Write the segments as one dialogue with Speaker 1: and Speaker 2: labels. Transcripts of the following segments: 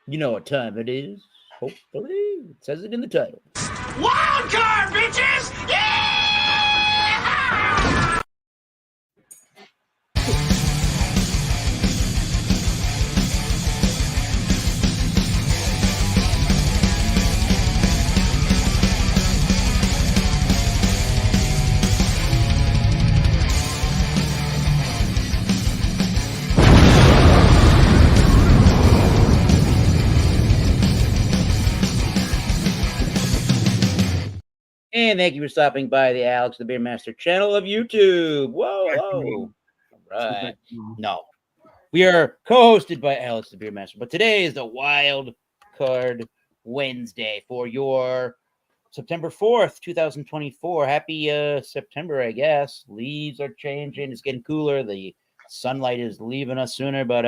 Speaker 1: You know what time it is. Hopefully, it says it in the title.
Speaker 2: Wild card, bitches! Yeah!
Speaker 1: And thank you for stopping by the Alex the Beer Master channel of YouTube. Whoa, hello. All right. No, we are co-hosted by Alex the Beer Master, but today is the Wild Card Wednesday for your September 4th, 2024. Happy September, I guess. Leaves are changing. It's getting cooler. The sunlight is leaving us sooner, but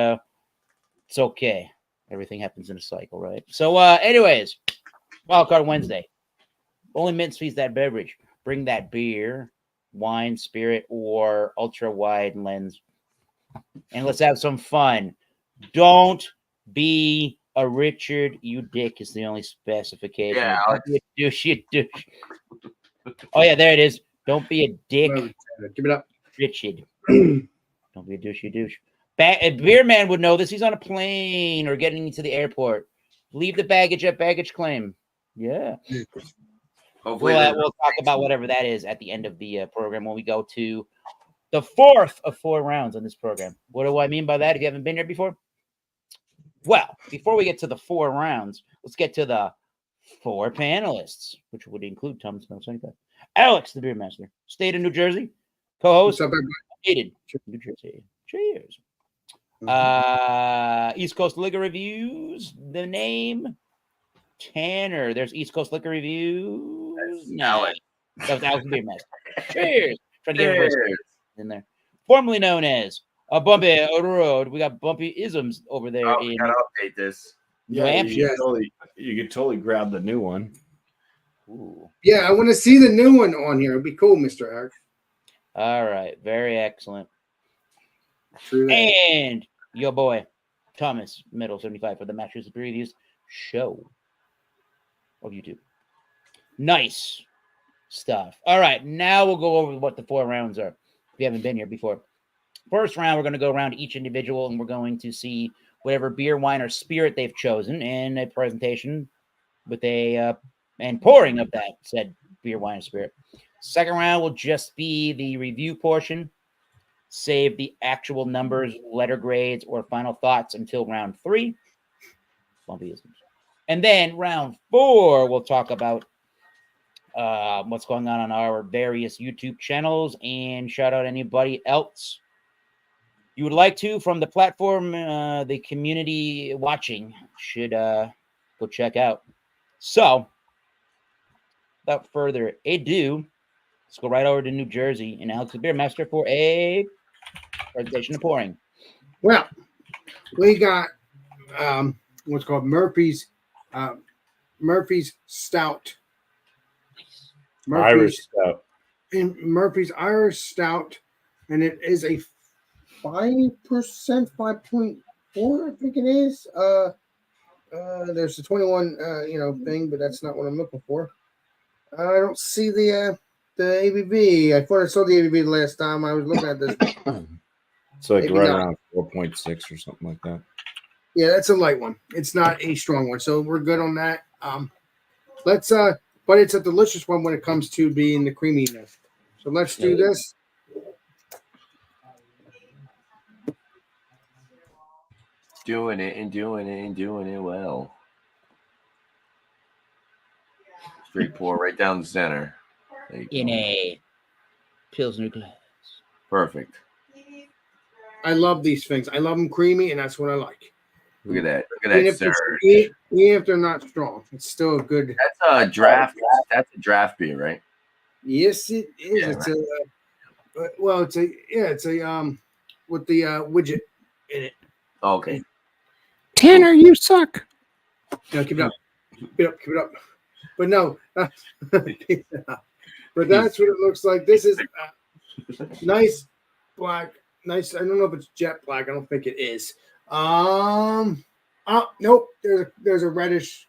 Speaker 1: it's okay. Everything happens in a cycle, right? So, anyways, Wild Card Wednesday. Only mince feeds that beverage. Bring that beer, wine, spirit, or ultra wide lens. And let's have some fun. Don't be a Richard, you dick is the only specification.
Speaker 3: Yeah,
Speaker 1: Don't be a douche, you douche. Oh, yeah, there it is. Don't be a dick.
Speaker 4: Give it up.
Speaker 1: Richard. Don't be a douche, you douche. A beer man would know this. He's on a plane or getting into the airport. Leave the baggage at baggage claim. Yeah.
Speaker 3: Hopefully,
Speaker 1: We'll talk about whatever that is at the end of the program when we go to the fourth of 4 rounds on this program. What do I mean by that if you haven't been here before? Well, before we get to the 4 rounds, let's get to the 4 panelists, which would include Thomas Mel 75. Alex, the Beer Master, State of New Jersey, co-host, New Jersey. Cheers. East Coast Liquor Reviews, the name Tanner. There's East Coast Liquor Reviews. No, that was Alex the Beer Master. Cheers. Trying to get everybody in there. Formerly known as a bumpy road. We got bumpy isms over there.
Speaker 3: Oh, we gotta update this.
Speaker 1: New Hampshire.
Speaker 5: You could totally grab the new one.
Speaker 1: Ooh.
Speaker 4: Yeah, I want to see the new one on here. It'd be cool, Mr. Eric.
Speaker 1: All right. Very excellent.
Speaker 4: True that.
Speaker 1: And your boy, Thomas Middle 75 for the Massachusetts Beer Reviews show of YouTube. Nice stuff. All right. Now we'll go over what the 4 rounds are. If you haven't been here before. First round, we're going to go around each individual and we're going to see whatever beer, wine, or spirit they've chosen in a presentation with a and pouring of that said beer, wine, or spirit. Second round will just be the review portion. Save the actual numbers, letter grades, or final thoughts until round 3. And then round 4, we'll talk about what's going on our various YouTube channels and shout out anybody else you would like to from the platform the community watching should go check out. So, without further ado, let's go right over to New Jersey and Alex the Beer Master for a presentation of pouring.
Speaker 4: Well, we got what's called Murphy's Stout.
Speaker 5: Irish Stout.
Speaker 4: Murphy's Irish Stout, and it is a 5%, 5.4, I think it is. There's the 21, thing, but that's not what I'm looking for. I don't see the ABV. I thought I saw the ABV the last time I was looking at this.
Speaker 5: It's like
Speaker 4: Maybe
Speaker 5: right
Speaker 4: not.
Speaker 5: around 4.6 or something like that.
Speaker 4: Yeah, that's a light one. It's not a strong one, so we're good on that. But it's a delicious one when it comes to being the creaminess. So let's do this.
Speaker 3: Doing it well. Straight pour right down the center.
Speaker 1: In a Pilsner glass.
Speaker 3: Perfect.
Speaker 4: I love these things. I love them creamy, and that's what I like.
Speaker 3: Look at that. Look
Speaker 4: Even
Speaker 3: at
Speaker 4: if,
Speaker 3: that, sir.
Speaker 4: even if they're not strong, it's still a good.
Speaker 3: That's a draft. That's a draft beer, right?
Speaker 4: Yes, it is.
Speaker 3: Yeah,
Speaker 4: It's a with the widget in it.
Speaker 3: Okay.
Speaker 5: Tanner, you suck.
Speaker 4: No, keep it up. Keep it up. But no, but that's what it looks like. This is nice black. Nice. I don't know if it's jet black. I don't think it is. I Nope. There's a reddish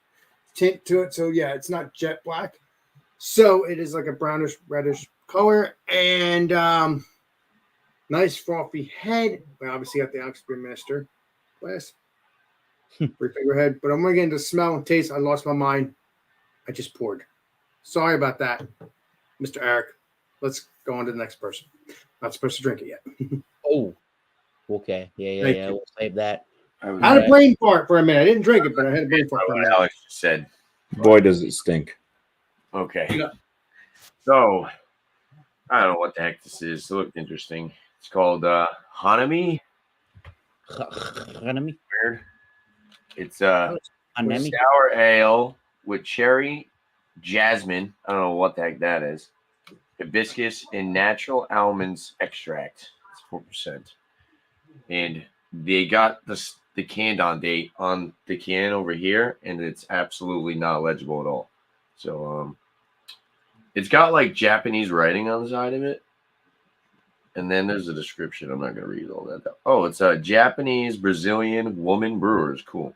Speaker 4: tint to it. So yeah, it's not jet black. So it is like a brownish reddish color and nice frothy head. We obviously got the Alex Master glass. 3-finger head. But I'm gonna get into smell and taste. I lost my mind. I just poured. Sorry about that, Mr. Eric. Let's go on to the next person. Not supposed to drink it yet.
Speaker 1: Oh, okay. Yeah.
Speaker 4: Thank you.
Speaker 1: We'll save that.
Speaker 3: I was
Speaker 4: I had a brain fart for a minute. I didn't drink it, but I had a brain fart for a
Speaker 3: what
Speaker 4: minute.
Speaker 3: Alex just said.
Speaker 5: Boy, does it stink.
Speaker 3: Okay.
Speaker 4: Yeah.
Speaker 3: So I don't know what the heck this is. It looked interesting. It's called Hanami.
Speaker 1: Hanami.
Speaker 3: Weird. It's
Speaker 1: Hanami.
Speaker 3: sour ale with cherry, jasmine. I don't know what the heck that is. Hibiscus and natural almonds extract. It's 4%. And they got the can date on the can over here, and it's absolutely not legible at all. So it's got like Japanese writing on the side of it. And then there's a description. I'm not going to read all that. Oh, it's a Japanese Brazilian woman brewers. Cool.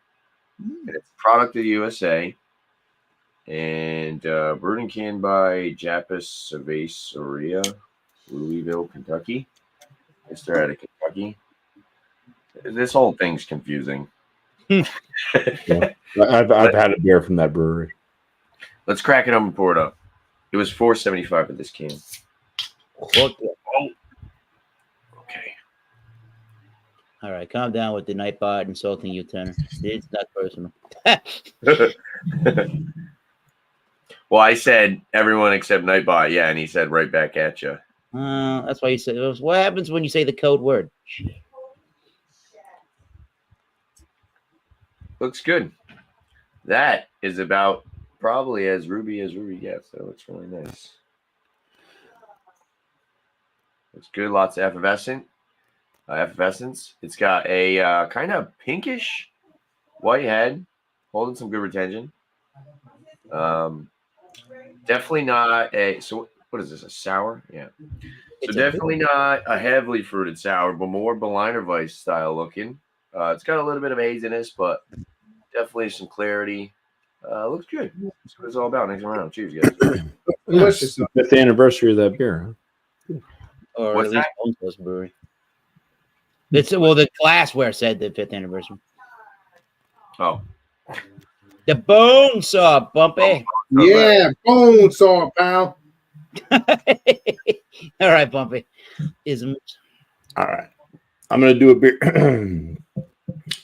Speaker 3: And it's a product of the USA. And brewed and canned by Japis Cerveceria, Louisville, Kentucky. It's they're out of Kentucky. This whole thing's confusing.
Speaker 5: Yeah. I've had a beer from that brewery.
Speaker 3: Let's crack it up and pour it up. It was $4.75 for this can.
Speaker 1: Okay.
Speaker 3: Okay.
Speaker 1: All right, calm down with the Nightbot insulting you, Tanner. It's not personal.
Speaker 3: Well, I said everyone except Nightbot, yeah, and he said right back at you.
Speaker 1: That's why you said. What happens when you say the code word?
Speaker 3: Looks good. That is about probably as ruby gets. That looks really nice. Looks good. Lots of effervescence. It's got a kind of pinkish white head, holding some good retention. Definitely not a. So what is this? A sour? Yeah. So definitely not a heavily fruited sour, but more Berliner Weiss style looking. It's got a little bit of haziness, but definitely some clarity. Looks good. That's what it's all about. Next round. Cheers, guys.
Speaker 4: Delicious.
Speaker 5: The 5th anniversary of that beer. Huh?
Speaker 1: Or
Speaker 3: What's
Speaker 1: at least Bone Sauce Brewery. The glassware said the 5th anniversary.
Speaker 3: Oh,
Speaker 1: The Bone Saw, Bumpy.
Speaker 4: Yeah, bone saw, pal.
Speaker 1: All right, Bumpy. Isms.
Speaker 5: All right. I'm going to do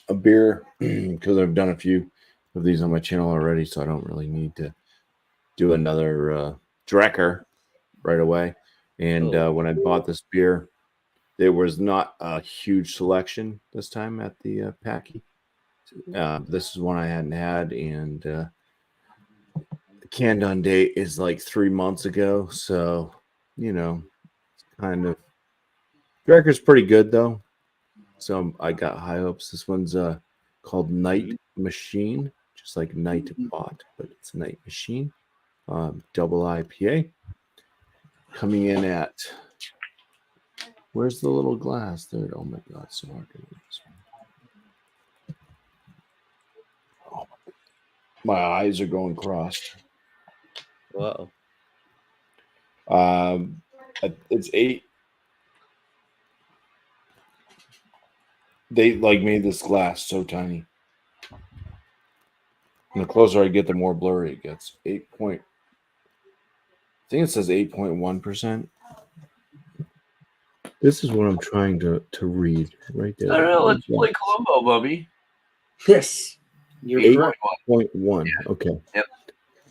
Speaker 5: a beer because I've done a few of these on my channel already, so I don't really need to do another Drecker right away. And when I bought this beer, there was not a huge selection this time at the Packy. This is one I hadn't had, and the canned on date is like 3 months ago. So, it's kind of Drecker's pretty good though. So I got high hopes. This one's called Night Machine, just like Night Bot, but it's Night Machine. Double IPA. Coming in at, where's the little glass there? Oh my God, so hard to read this one. Oh, my eyes are going crossed.
Speaker 1: Whoa.
Speaker 5: It's 8. They made this glass so tiny. And the closer I get, the more blurry it gets. I think it says 8.1%. This is what I'm trying to read right there.
Speaker 3: I don't know. Let's play Columbo, Bubby.
Speaker 4: Yes. You're
Speaker 5: 8.1.
Speaker 3: Yeah.
Speaker 5: Okay.
Speaker 3: Yep.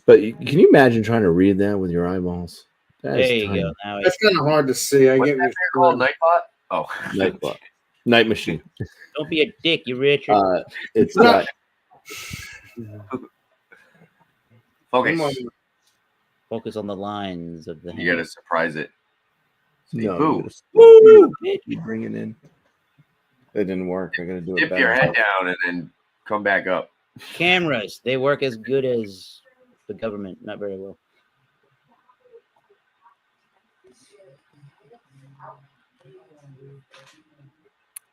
Speaker 5: But can you imagine trying to read that with your eyeballs? That is
Speaker 1: There you
Speaker 5: tiny.
Speaker 1: go. Now
Speaker 4: That's kind of hard to see. I
Speaker 3: What's
Speaker 4: get
Speaker 3: that
Speaker 4: what
Speaker 3: beer called? Nightbot? Oh.
Speaker 5: Nightbot. Night Machine.
Speaker 1: don't be a dick, you Richard.
Speaker 5: It's got
Speaker 3: Focus.
Speaker 1: Focus on the lines of the hand.
Speaker 3: You got to surprise it.
Speaker 5: no.
Speaker 3: Boo.
Speaker 5: Woo! You bring it in. It didn't work. I got to do it
Speaker 3: Dip
Speaker 5: better.
Speaker 3: your head down and then come back up.
Speaker 1: Cameras, they work as good as the government. Not very well.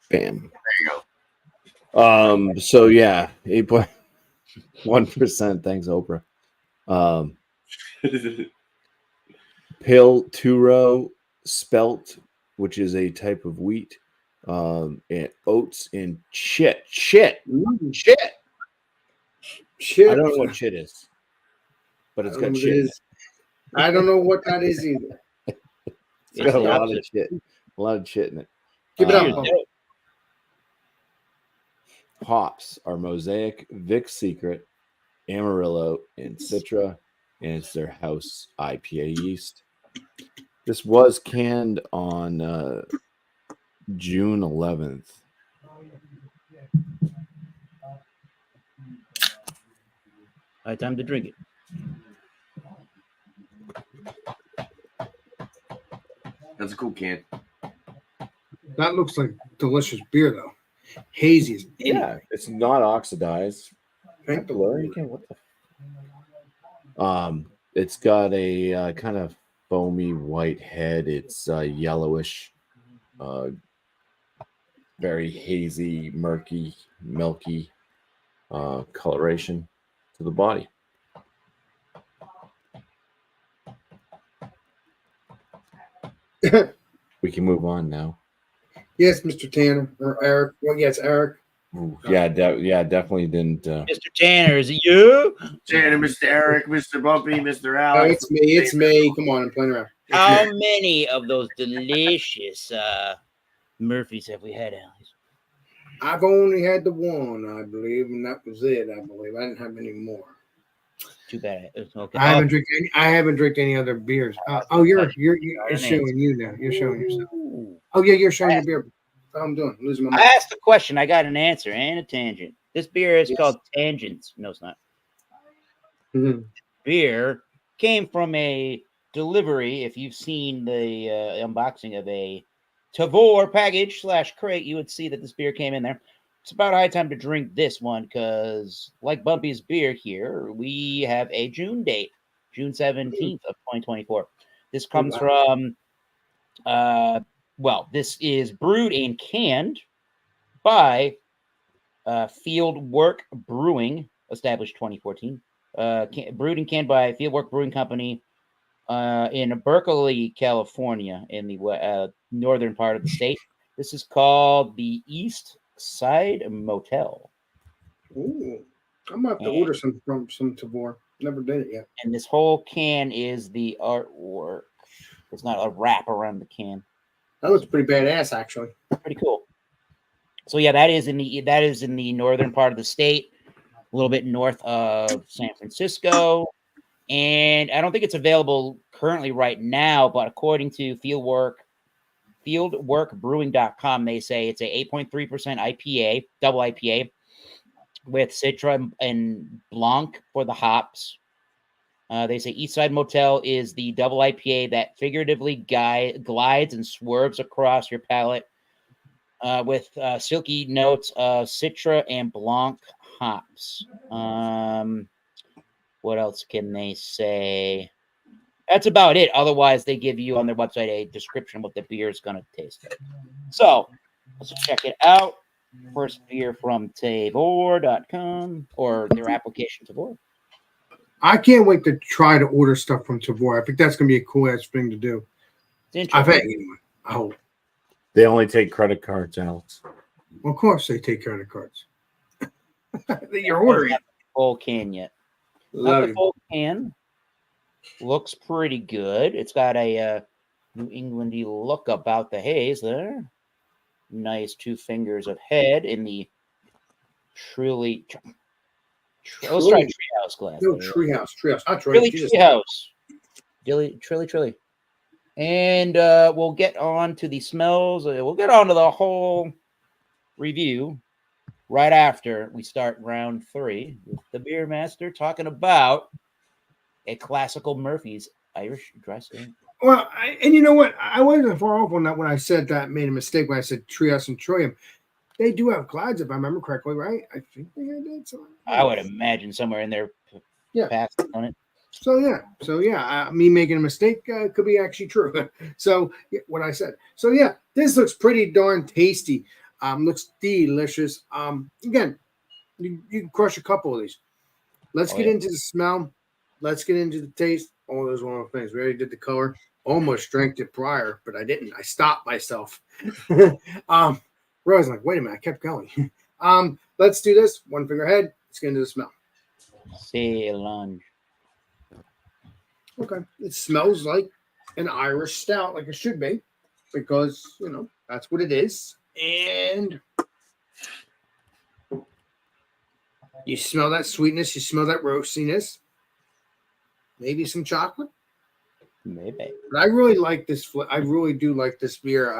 Speaker 5: Bam.
Speaker 3: There you go.
Speaker 5: So yeah, 8.1%. Thanks, Oprah. Pilturo spelt, which is a type of wheat, and oats and shit.
Speaker 4: Shit.
Speaker 5: I don't know what shit is, but it's got shit. In it.
Speaker 4: I don't know what that is either.
Speaker 5: It's got a lot of shit. A lot of shit in it.
Speaker 4: Give it up.
Speaker 5: Hops are Mosaic, Vic Secret, Amarillo, and Citra, and it's their house IPA yeast. This was canned on June 11th.
Speaker 1: Time to drink it.
Speaker 3: That's a cool can.
Speaker 4: That looks like delicious beer, though. Hazy as
Speaker 5: yeah, it's not oxidized.
Speaker 4: Thank the
Speaker 5: Lord. What the it's got a kind of foamy white head. It's yellowish, very hazy, murky, milky coloration to the body. We can move on now.
Speaker 4: Yes, Mr. Tanner or Eric. Well, yes, Eric.
Speaker 5: Ooh, yeah, definitely didn't.
Speaker 1: Mr. Tanner, is it you?
Speaker 3: Tanner, Mr. Eric, Mr. Bumpy, Mr.
Speaker 4: Oh,
Speaker 3: Alex.
Speaker 4: it's me. It's me. Come on, I'm playing around.
Speaker 1: How many of those delicious Murphys have we had, Alex?
Speaker 4: I've only had the one, I believe, and that was it. I believe I didn't have any more.
Speaker 1: Too bad. Okay.
Speaker 4: I haven't drank any other beers. You're showing you now. You're showing yourself. Oh yeah, you're showing your beer. That's all I'm doing. I'm losing my mind.
Speaker 1: I asked the question. I got an answer and a tangent. This beer is called Tangents. No, it's not.
Speaker 4: Mm-hmm.
Speaker 1: Beer came from a delivery. If you've seen the unboxing of a Tavor package / crate, you would see that this beer came in there. It's about high time to drink this one because, like Bumpy's beer here, we have a June date, June 17th of 2024. This comes from, this is brewed and canned by Fieldwork Brewing, established 2014. Brewed and canned by Fieldwork Brewing Company in Berkeley, California, in the northern part of the state. This is called the East Side Motel.
Speaker 4: Ooh, I'm about to order some from some Tavor. Never did it yet.
Speaker 1: And this whole can is the artwork. It's not a wrap around the can.
Speaker 4: That looks pretty badass, actually.
Speaker 1: Pretty cool. So yeah, that is in the northern part of the state, a little bit north of San Francisco. And I don't think it's available currently right now, but according to fieldworkbrewing.com, they say it's a 8.3% IPA, double IPA, with Citra and Blanc for the hops. They say Eastside Motel is the double IPA that figuratively glides and swerves across your palate with silky notes of Citra and Blanc hops. What else can they say? That's about it. Otherwise, they give you on their website a description of what the beer is going to taste like. So let's check it out. First beer from Tavor.com or their application Tavor.
Speaker 4: I can't wait to try to order stuff from Tavor. I think that's going to be a cool ass thing to do. I think anyway. I hope.
Speaker 5: They only take credit cards, Alex.
Speaker 4: Well, of course they take credit cards. You're ordering
Speaker 1: the full can yet. Not the full can. Looks pretty good. It's got a New Englandy look about the haze there. Nice 2 fingers of head in the truly. Let's try Treehouse glass.
Speaker 4: No, Treehouse. Not
Speaker 1: Really Treehouse. Trilly. And we'll get on to the smells. We'll get on to the whole review right after we start round 3 with the beer master talking about a classical Murphy's Irish dry stout.
Speaker 4: Well, and you know what? I wasn't far off on that when I said that. Made a mistake when I said Treehouse and Troyum. They do have glides, if I remember correctly, right? I think they had that. So
Speaker 1: I would imagine somewhere in there. Passed on it.
Speaker 4: So yeah, me making a mistake could be actually true. So what I said. So yeah, this looks pretty darn tasty. Looks delicious. Again, you can crush a couple of these. Let's get into the smell. Let's get into the taste. All those wonderful things. We already did the color. Almost drank it prior, but I didn't. I stopped myself. Rose, like, wait a minute, I kept going. Let's do this. One finger ahead. Let's get into the smell.
Speaker 1: Say lunge.
Speaker 4: Okay. It smells like an Irish stout, like it should be, because that's what it is. And you smell that sweetness, you smell that roastiness, maybe some chocolate.
Speaker 1: Maybe.
Speaker 4: But I really like this. I really do like this beer.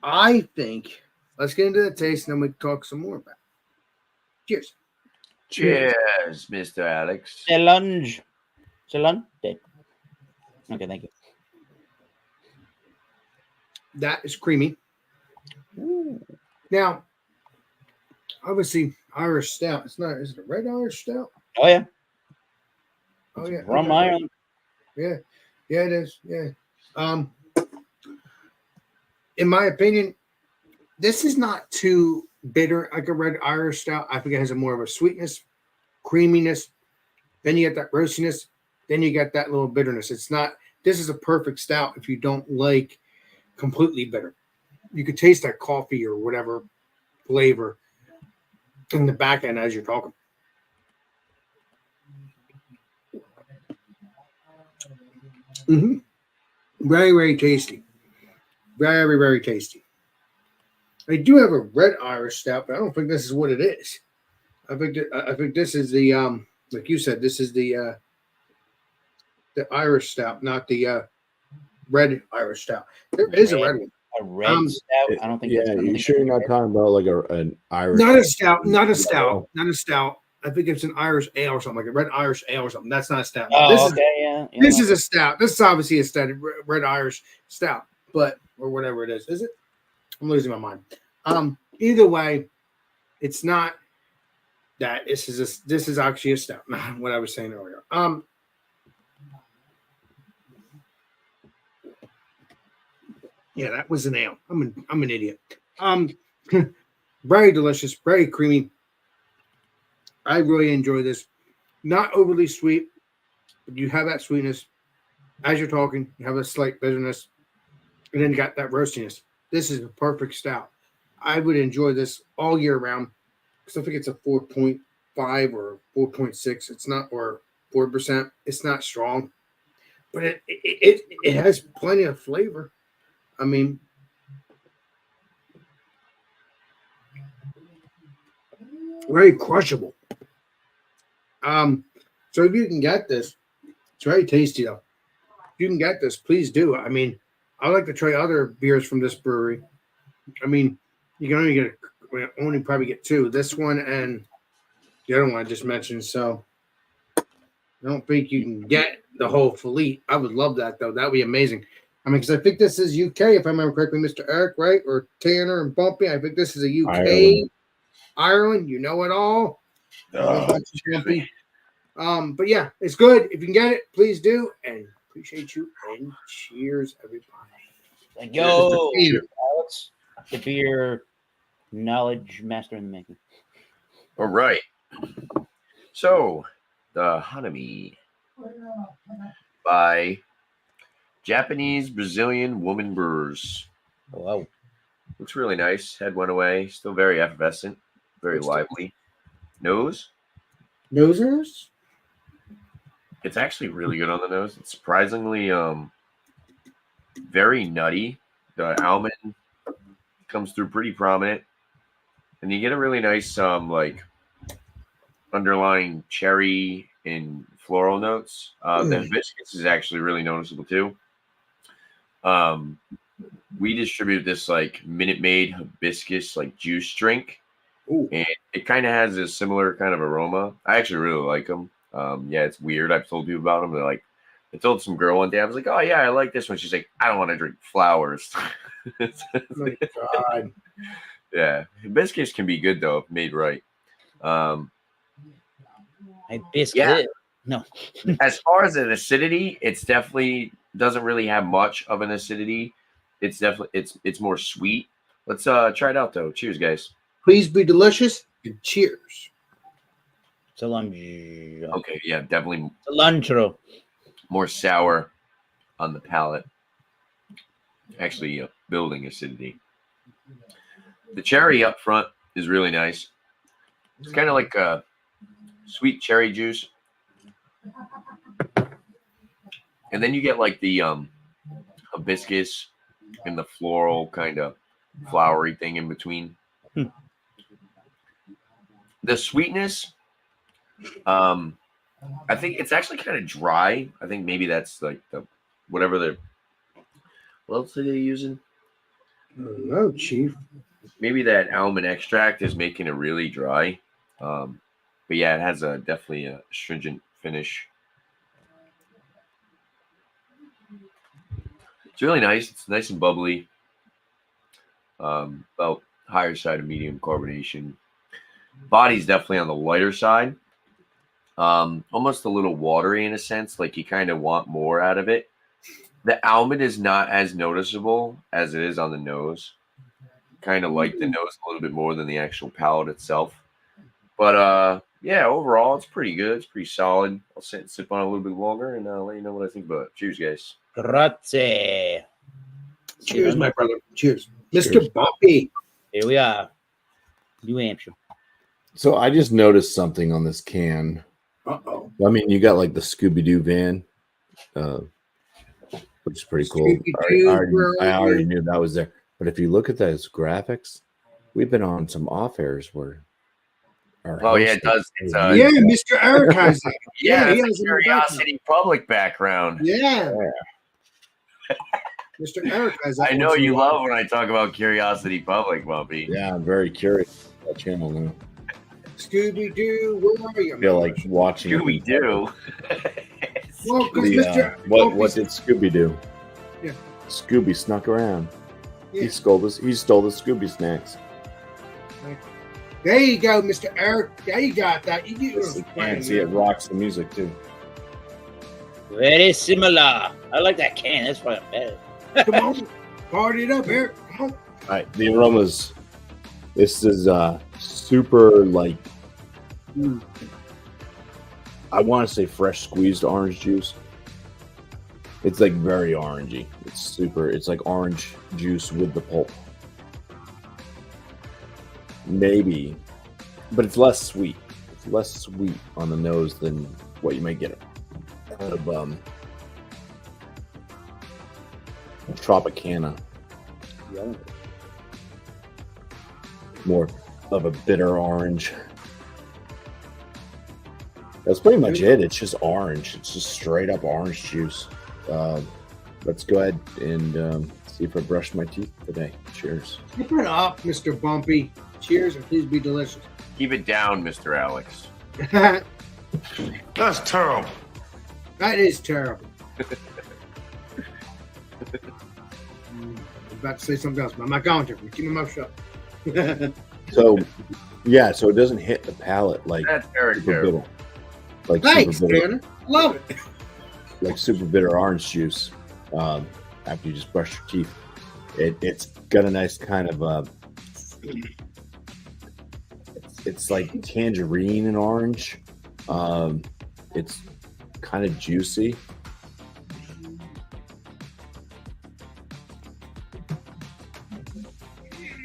Speaker 4: I think let's get into the taste and then we can talk some more about it. Cheers.
Speaker 3: Cheers, Mr. Alex.
Speaker 1: Say lunge. Say lunge. Okay, thank you.
Speaker 4: That is creamy.
Speaker 1: Ooh.
Speaker 4: Now, obviously, Irish stout. It's not. Is it a red Irish stout?
Speaker 1: Oh yeah.
Speaker 4: Oh yeah.
Speaker 1: From Ireland.
Speaker 4: Yeah, it is. Yeah. In my opinion, this is not too bitter like a red Irish stout. I think it has a more of a sweetness, creaminess. Then you get that roastiness. Then you get that little bitterness. It's not. This is a perfect stout if you don't like completely bitter. You could taste that coffee or whatever flavor in the back end as you're talking. Mm-hmm. Very, very tasty. Very, very tasty. I do have a red Irish stout, but I don't think this is what it is. I think this is the like you said, this is the Irish stout, not the red Irish stout. There is a red one.
Speaker 1: A red stout? I don't think.
Speaker 5: Yeah, you sure you're not talking about like an Irish?
Speaker 4: Not a stout. Not a stout. Not a stout. I think it's an Irish ale or something, like a red Irish ale or something. That's not a stout.
Speaker 1: Oh,
Speaker 4: This is
Speaker 1: okay, yeah.
Speaker 4: This is a stout. This is obviously a stout, red Irish stout, but or whatever it is. Is it? I'm losing my mind. Either way, it's not that. This is actually a stout. Not what I was saying earlier. Yeah, that was an ale. I'm an idiot. Very delicious, very creamy. I really enjoy this. Not overly sweet, but you have that sweetness. As you're talking, you have a slight bitterness, and then you got that roastiness. This is a perfect stout. I would enjoy this all year round because I think it's a 4.5 or 4.6. It's not, or 4%. It's not strong, but it has plenty of flavor. I mean, very crushable. So if you can get this, it's very tasty though. If you can get this, please do. I mean, I like to try other beers from this brewery. I mean, you can only probably get two. This one and the other one I just mentioned. So I don't think you can get the whole fleet. I would love that though. That would be amazing. I mean, because I think this is UK, if I remember correctly, Mr. Eric, right? Or Tanner and Bumpy. I think this is a UK, Ireland. You know it all. But yeah, it's good. If you can get it, please do. And appreciate you. And cheers, everybody.
Speaker 1: Thank you, Alex, the beer knowledge master in the making.
Speaker 3: All right. So, the Hanami by Japanese Brazilian woman brewers.
Speaker 1: Wow.
Speaker 3: Looks really nice. Head went away. Still very effervescent. Very lively. Nose?
Speaker 4: Nosers?
Speaker 3: It's actually really good on the nose. It's surprisingly very nutty. The almond comes through pretty prominent. And you get a really nice like underlying cherry and floral notes. The hibiscus is actually really noticeable too. We distribute this like Minute Maid hibiscus like juice drink.
Speaker 4: Ooh.
Speaker 3: And it kind of has a similar kind of aroma. I actually really like them. Yeah, it's weird. I've told people about them. They're like, I told some girl one day, I was like, oh yeah, I like this one. She's like, I don't want to drink flowers.
Speaker 4: Oh my God.
Speaker 3: Yeah, hibiscus can be good though if made right.
Speaker 1: Hibiscus.
Speaker 3: Yeah.
Speaker 1: No.
Speaker 3: As far as an acidity, it's definitely doesn't really have much of an acidity. It's definitely it's more sweet. Let's try it out though. Cheers, guys.
Speaker 4: Please be delicious and cheers.
Speaker 1: Cilantro.
Speaker 3: Okay, yeah, definitely
Speaker 1: Cilantro.
Speaker 3: more sour on the palate. Actually, building acidity. The cherry up front is really nice. It's kind of like a sweet cherry juice. And then you get like the hibiscus and the floral kind of flowery thing in between. The sweetness, I think it's actually kind of dry. I think maybe that's like the whatever the what else are they using?
Speaker 4: I don't know, Chief.
Speaker 3: Maybe that almond extract is making it really dry. But yeah, it has definitely a astringent finish. It's really nice. It's nice and bubbly. About higher side of medium carbonation. Body's definitely on the lighter side. Almost a little watery in a sense. Like you kind of want more out of it. The almond is not as noticeable as it is on the nose. Kind of like the nose a little bit more than the actual palate itself. But yeah, overall, it's pretty good. It's pretty solid. I'll sit and sip on it a little bit longer and let you know what I think about it. Cheers, guys.
Speaker 1: Grazie.
Speaker 4: Cheers, my brother. Cheers.
Speaker 5: Cheers.
Speaker 4: Mr. Boppy.
Speaker 1: Here we are. New Hampshire.
Speaker 5: So I just noticed something on this can.
Speaker 4: Uh-oh.
Speaker 5: I mean, you got like the Scooby-Doo van, which is pretty cool. I already knew that was there. But if you look at those graphics, we've been on some off airs where our
Speaker 3: Yeah, it does. It's,
Speaker 4: yeah, Mr. Eric has that.
Speaker 3: yeah,
Speaker 4: he
Speaker 3: it's
Speaker 4: has
Speaker 3: a
Speaker 4: it in the
Speaker 3: Curiosity Public background.
Speaker 4: Yeah. Mr. Eric has that.
Speaker 3: I know
Speaker 4: once in
Speaker 3: you
Speaker 4: a while.
Speaker 3: love when I talk about Curiosity Public, Bumpy.
Speaker 5: Yeah, I'm very curious about that channel now.
Speaker 4: Scooby-Doo, where are you?
Speaker 5: I feel like watching it.
Speaker 3: Scooby Doo.
Speaker 4: Well, 'cause
Speaker 5: The,
Speaker 4: Mr.
Speaker 5: what did Scooby do?
Speaker 4: Yeah.
Speaker 5: Scooby snuck around.
Speaker 4: Yeah.
Speaker 5: He stole the Scooby snacks.
Speaker 4: There you go, Mr. Eric. There you got that. You
Speaker 5: And see, it rocks the music too.
Speaker 1: Very similar. I like that can. That's why I'm better.
Speaker 4: Come on. Party it up, Eric. Come on.
Speaker 5: All right, the aromas. This is super like I want to say fresh squeezed orange juice. It's like very orangey. It's super. It's like orange juice with the pulp. Maybe, but it's less sweet. It's less sweet on the nose than what you might get out of Tropicana. More of a bitter orange. That's pretty much it. It's just orange. It's just straight up orange juice. Let's go ahead and see if I brushed my teeth today. Cheers.
Speaker 4: Keep it up, Mr. Bumpy. Cheers and please be delicious.
Speaker 3: Keep it down, Mr. Alex.
Speaker 4: That
Speaker 2: That's terrible.
Speaker 4: is terrible. I'm about to say something else, but I'm not going to. Keep my mouth shut.
Speaker 5: So, yeah, so it doesn't hit the palate like
Speaker 3: That's very
Speaker 5: super
Speaker 3: terrible.
Speaker 5: bitter. Like
Speaker 4: Thanks,
Speaker 5: super bitter,
Speaker 4: Tanner. Love it.
Speaker 5: like super bitter orange juice. After you just brush your teeth, it's got a nice kind of it's like tangerine and orange. It's kind of juicy.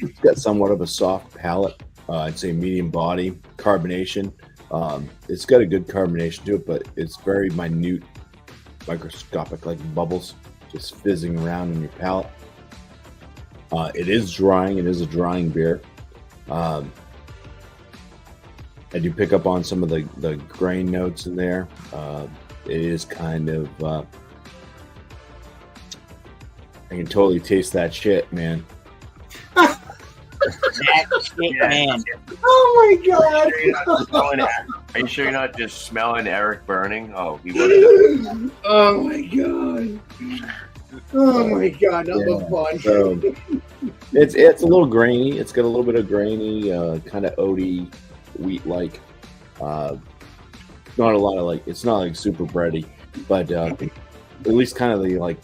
Speaker 5: It's got somewhat of a soft palate. I'd say medium body carbonation. It's got a good carbonation to it, but it's very minute, microscopic, like bubbles just fizzing around in your palate. It is drying. It is a drying beer. I do pick up on some of the grain notes in there. It is kind of I can totally taste that shit, man.
Speaker 1: That shit, man.
Speaker 4: Oh my God.
Speaker 3: Are you sure you're not just smelling Eric burning? Oh, he would have.
Speaker 4: Oh my God. Oh my God. That was fun.
Speaker 5: So, it's a little grainy. It's got a little bit of grainy, kind of oaty, wheat-like. Not a lot of like. It's not like super bready, but at least kind of the like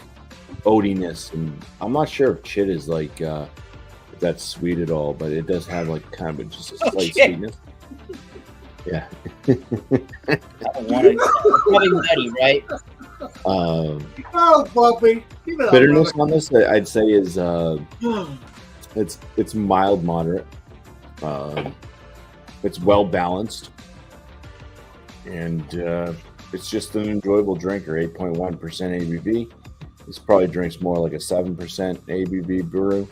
Speaker 5: oatiness. And I'm not sure if chit is like that's sweet at all, but it does have like kind of just a
Speaker 1: Oh,
Speaker 5: slight
Speaker 1: shit.
Speaker 5: sweetness. Yeah.
Speaker 1: I don't want to. Probably nutty, right?
Speaker 5: Um,
Speaker 4: Oh, puppy. Give it up,
Speaker 5: bitterness
Speaker 4: brother.
Speaker 5: on this, I'd say, is it's mild, moderate. It's well balanced, and it's just an enjoyable drinker. 8.1% ABV. This probably drinks more like a 7% ABV brew.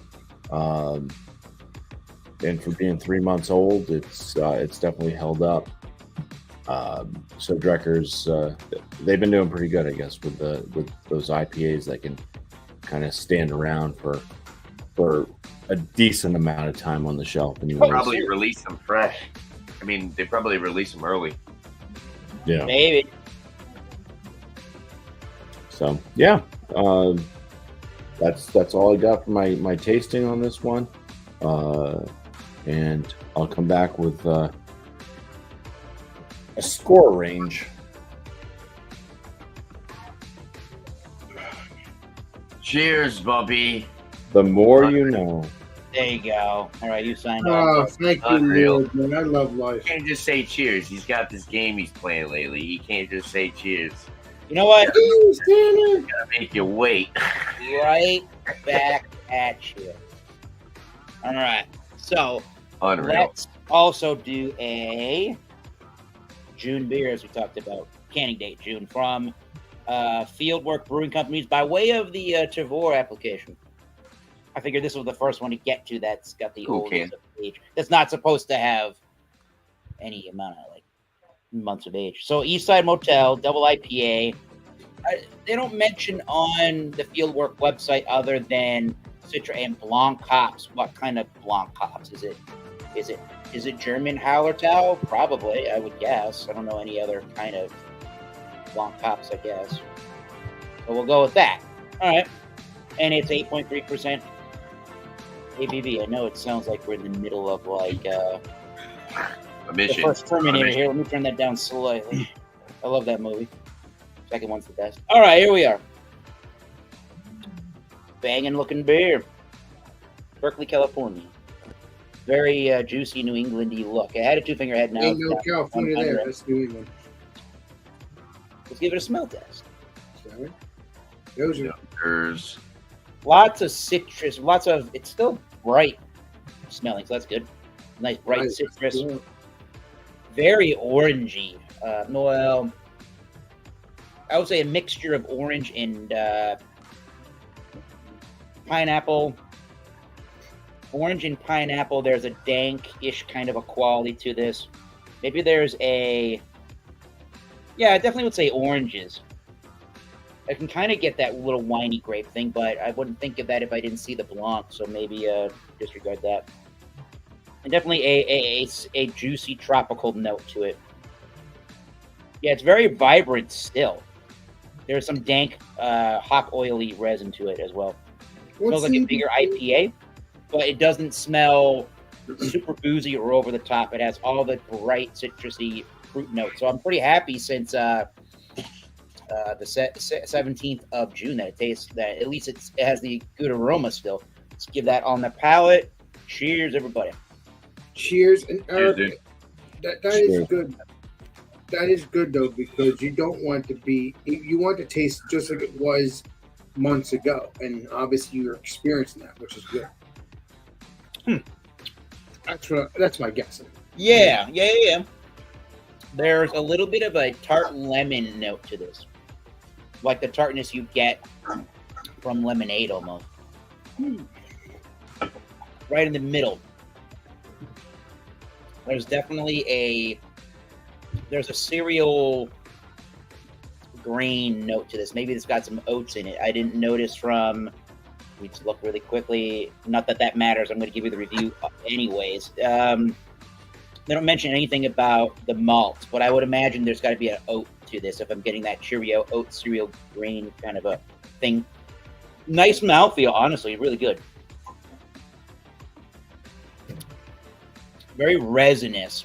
Speaker 5: And for being 3 months old, it's definitely held up. So Drecker's they've been doing pretty good, I guess, with those IPAs that can kind of stand around for a decent amount of time on the shelf. And you
Speaker 3: Probably release them fresh. I mean, they probably release them early.
Speaker 5: yeah.
Speaker 1: Maybe.
Speaker 5: So yeah, that's all I got for my tasting on this one, and I'll come back with a score range.
Speaker 3: Cheers, Bubby.
Speaker 5: The more you know.
Speaker 1: There you go. All right, you signed
Speaker 4: Oh,
Speaker 1: up.
Speaker 4: thank you,
Speaker 3: Unreal.
Speaker 4: Lord, man. I love life.
Speaker 3: He can't just say cheers. He's got this game he's playing lately. He can't just say cheers.
Speaker 1: You know what?
Speaker 4: Cheers, Tanner.
Speaker 3: Gotta make you wait.
Speaker 1: Right back at you. All right. So
Speaker 3: Unreal.
Speaker 1: let's also do a June beer, as we talked about. Canning date, June, from Fieldwork Brewing Companies by way of the Tavor application. I figured this was the first one to get to that's got the oldest of age. That's not supposed to have any amount of like months of age. So Eastside Motel, double IPA. They don't mention on the Fieldwork website other than Citra and Blanc hops. What kind of Blanc hops is it? Is it German Hallertau? Probably, I would guess. I don't know any other kind of Blanc hops, I guess. So we'll go with that. All right. And it's 8.3% ABV. I know it sounds like we're in the middle of like
Speaker 3: A
Speaker 1: the
Speaker 3: mission.
Speaker 1: first Terminator here. Let me turn that down slightly. I love that movie. Second one's the best. All right, here we are. Banging looking beer. Berkeley, California. Very juicy New England-y look. I had a two-finger head now.
Speaker 4: Ain't no
Speaker 1: it's
Speaker 4: California
Speaker 1: 100.
Speaker 4: there. That's New England.
Speaker 1: Let's give it a smell test.
Speaker 4: Sorry. Those are
Speaker 3: There's
Speaker 1: Lots of citrus. It's still bright smelling, so that's good. Nice bright
Speaker 4: nice.
Speaker 1: citrus.
Speaker 4: Yeah.
Speaker 1: Very orangey. Well, I would say a mixture of orange and pineapple. Orange and pineapple. There's a dank-ish kind of a quality to this. Maybe there's I definitely would say oranges. I can kind of get that little winey grape thing, but I wouldn't think of that if I didn't see the Blanc, so maybe disregard that. And definitely a juicy tropical note to it. Yeah, it's very vibrant still. There's some dank, hop oily resin to it as well. Smells like a bigger IPA, but it doesn't smell super boozy or over the top. It has all the bright citrusy fruit notes. So I'm pretty happy since the 17th of June that it tastes that at least it has the good aroma still. Let's give that on the palate. Cheers, everybody.
Speaker 4: Cheers. And
Speaker 3: Cheers, dude.
Speaker 4: that
Speaker 5: Cheers.
Speaker 4: is good. That is good though, because you don't want to be. You want to taste just like it was months ago, and obviously you're experiencing that, which is good. That's my guess.
Speaker 1: Yeah. There's a little bit of a tart lemon note to this, like the tartness you get from lemonade almost. Right in the middle. There's definitely there's a cereal grain note to this. Maybe it's got some oats in it. I didn't notice from. We just look really quickly. Not that matters. I'm going to give you the review anyways. They don't mention anything about the malt, but I would imagine there's got to be an oat to this if I'm getting that Cheerio oat cereal grain kind of a thing. Nice mouthfeel, honestly, really good. Very resinous.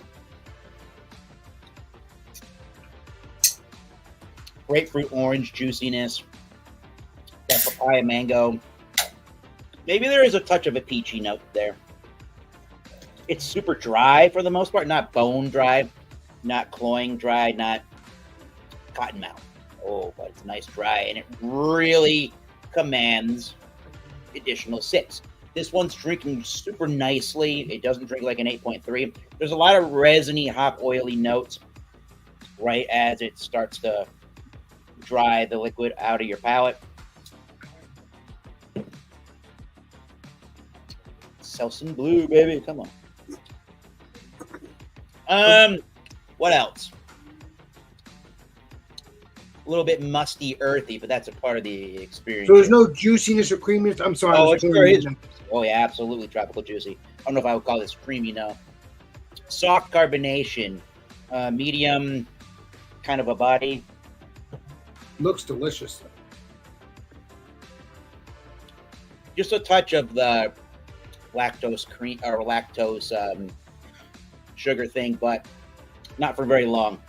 Speaker 1: Grapefruit orange juiciness. That papaya mango. Maybe there is a touch of a peachy note there. It's super dry for the most part, not bone dry, not cloying dry, not cotton mouth. Oh, but it's nice dry, and it really commands additional sips. This one's drinking super nicely. It doesn't drink like an 8.3. There's a lot of resiny, hop, oily notes right as it starts to dry the liquid out of your palate. Selsun Blue, baby. Come on. What else? A little bit musty, earthy, but that's a part of the experience.
Speaker 4: So there's no juiciness or creaminess. I'm sorry.
Speaker 1: Oh, it's very, oh yeah, absolutely tropical juicy. I don't know if I would call this creamy, no. Soft carbonation, medium kind of a body.
Speaker 4: Looks delicious.
Speaker 1: Just a touch of the lactose cream or lactose sugar thing, but not for very long.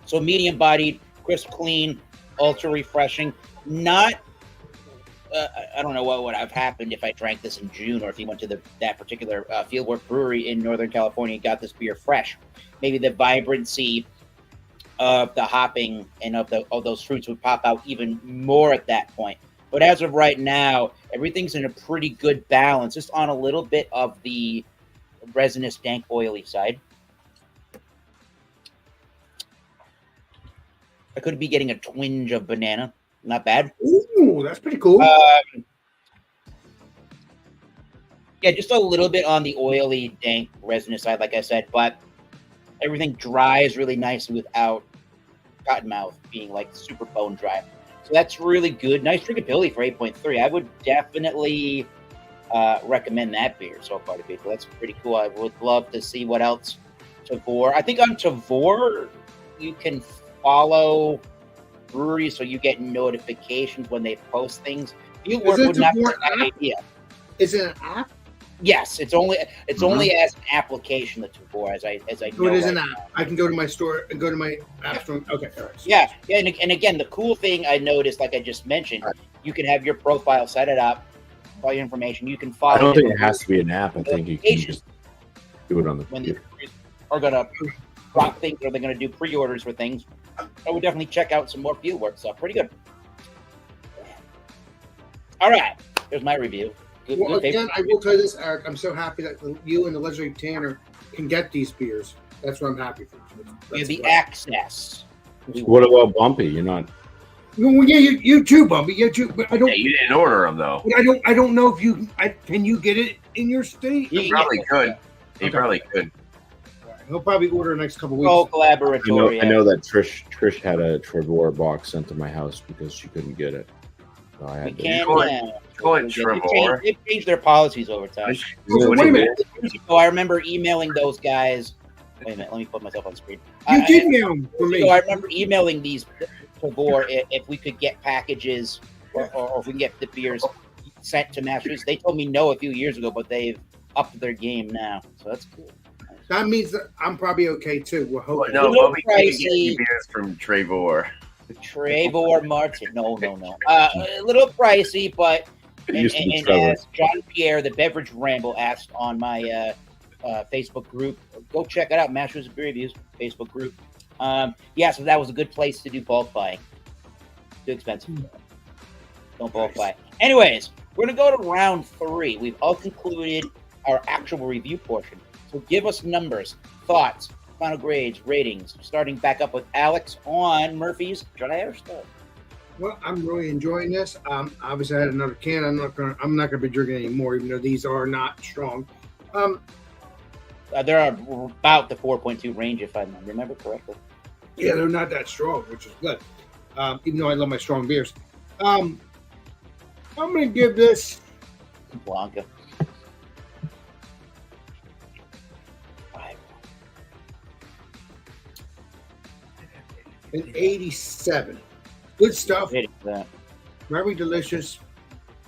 Speaker 1: So medium bodied, crisp, clean, ultra refreshing. Not, I don't know what would have happened if I drank this in June, or if you went to that particular Fieldwork Brewery in Northern California and got this beer fresh. Maybe the vibrancy of the hopping and of those fruits would pop out even more at that point. But as of right now, everything's in a pretty good balance, just on a little bit of the resinous, dank, oily side. I could be getting a twinge of banana. Not bad.
Speaker 4: Ooh, that's pretty cool.
Speaker 1: Yeah, just a little bit on the oily, dank, resinous side, like I said, but everything dries really nicely without cottonmouth being like super bone dry. So that's really good. Nice drinkability for 8.3. I would definitely recommend that beer so far to people. That's pretty cool. I would love to see what else Tavour. I think on Tavour you can follow breweries so you get notifications when they post things. Fieldwork would not be an idea.
Speaker 4: Is it an app?
Speaker 1: Yes, it's only as an application the Tavour as I
Speaker 4: So
Speaker 1: know.
Speaker 4: it is
Speaker 1: right
Speaker 4: an app.
Speaker 1: now.
Speaker 4: I can go to my store and go to my app store. Okay, all right.
Speaker 1: Yeah, and again, the cool thing I noticed, like I just mentioned, you can have your profile, set it up, all your information. You can follow.
Speaker 5: I don't think it has to be an app. I think you can just do it on the
Speaker 1: when
Speaker 5: computer.
Speaker 1: they are going to drop things or they're going to do pre-orders for things. I would definitely check out some more Fieldwork stuff. Pretty good. All right, here's my review. Good,
Speaker 4: Well,
Speaker 1: good
Speaker 4: again, I will tell you this, Eric. I'm so happy that you and the legendary Tanner can get these beers. That's what I'm happy for.
Speaker 1: We have the
Speaker 4: right.
Speaker 1: access.
Speaker 5: What about Bumpy? You're not.
Speaker 4: Well, yeah, you too, Bumpy. You too, but I don't.
Speaker 3: Yeah, you didn't order them though.
Speaker 4: But I don't know if you. Can you get it in your state?
Speaker 3: You probably could. You
Speaker 4: Okay.
Speaker 3: probably could.
Speaker 4: He'll probably order the next couple weeks.
Speaker 1: Oh, collaboratory.
Speaker 5: I know that Trish had a Trevor box sent to my house because she couldn't get it. So I
Speaker 1: We
Speaker 5: had to.
Speaker 1: can
Speaker 3: Call it Trevor.
Speaker 1: They've changed their policies over time.
Speaker 4: So wait a minute.
Speaker 1: Years ago, I remember emailing those guys. Wait a minute, let me put myself on screen.
Speaker 4: You did mail them for me.
Speaker 1: So I remember emailing these Tavour if we could get packages or if we can get the beers sent to Massachusetts. They told me no a few years ago, but they've upped their game now. So that's cool.
Speaker 4: That means that I'm probably okay too. We're hoping.
Speaker 3: No,
Speaker 1: little
Speaker 3: Bobby can get
Speaker 1: pricey.
Speaker 3: you beers from Trevor.
Speaker 1: Trevor Martin. No. A little pricey, but
Speaker 5: It used to be
Speaker 1: and
Speaker 5: Trevor.
Speaker 1: as John Pierre, the Beverage Ramble, asked on my Facebook group, go check it out, Massachusetts Beer Reviews Facebook group. Yeah, so that was a good place to do bulk buying. Too expensive. Don't bulk buy. Anyways, we're going to go to round 3. We've all concluded our actual review portion. So give us numbers, thoughts, final grades, ratings, starting back up with Alex on Murphy's Dry Irish Stout.
Speaker 4: Well, I'm really enjoying this. Obviously, I had another can. I'm not gonna be drinking any more, even though these are not strong.
Speaker 1: They're about the 4.2 range, if I remember correctly.
Speaker 4: Yeah, they're not that strong, which is good. Even though I love my strong beers. I'm gonna give this
Speaker 1: Blanca.
Speaker 4: an 87. Good stuff.
Speaker 1: Rating for that.
Speaker 4: Very delicious.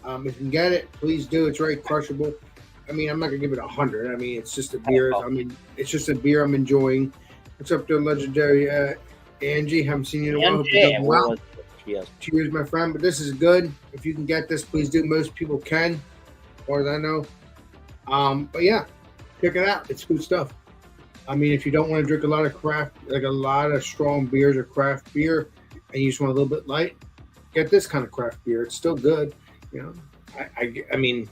Speaker 4: If you can get it, please do. It's very crushable. I mean, I'm not gonna give it 100. I mean, it's just a beer. I mean, it's just a beer I'm enjoying. What's up to legendary Angie? Haven't seen you in a while. Hope you're doing well.
Speaker 1: Cheers.
Speaker 4: Cheers, my friend. But this is good. If you can get this, please do. Most people can, as far as I know. But yeah, check it out. It's good stuff. I mean, if you don't want to drink a lot of craft, like a lot of strong beers or craft beer, and you just want a little bit light, get this kind of craft beer. It's still good. You know, I mean,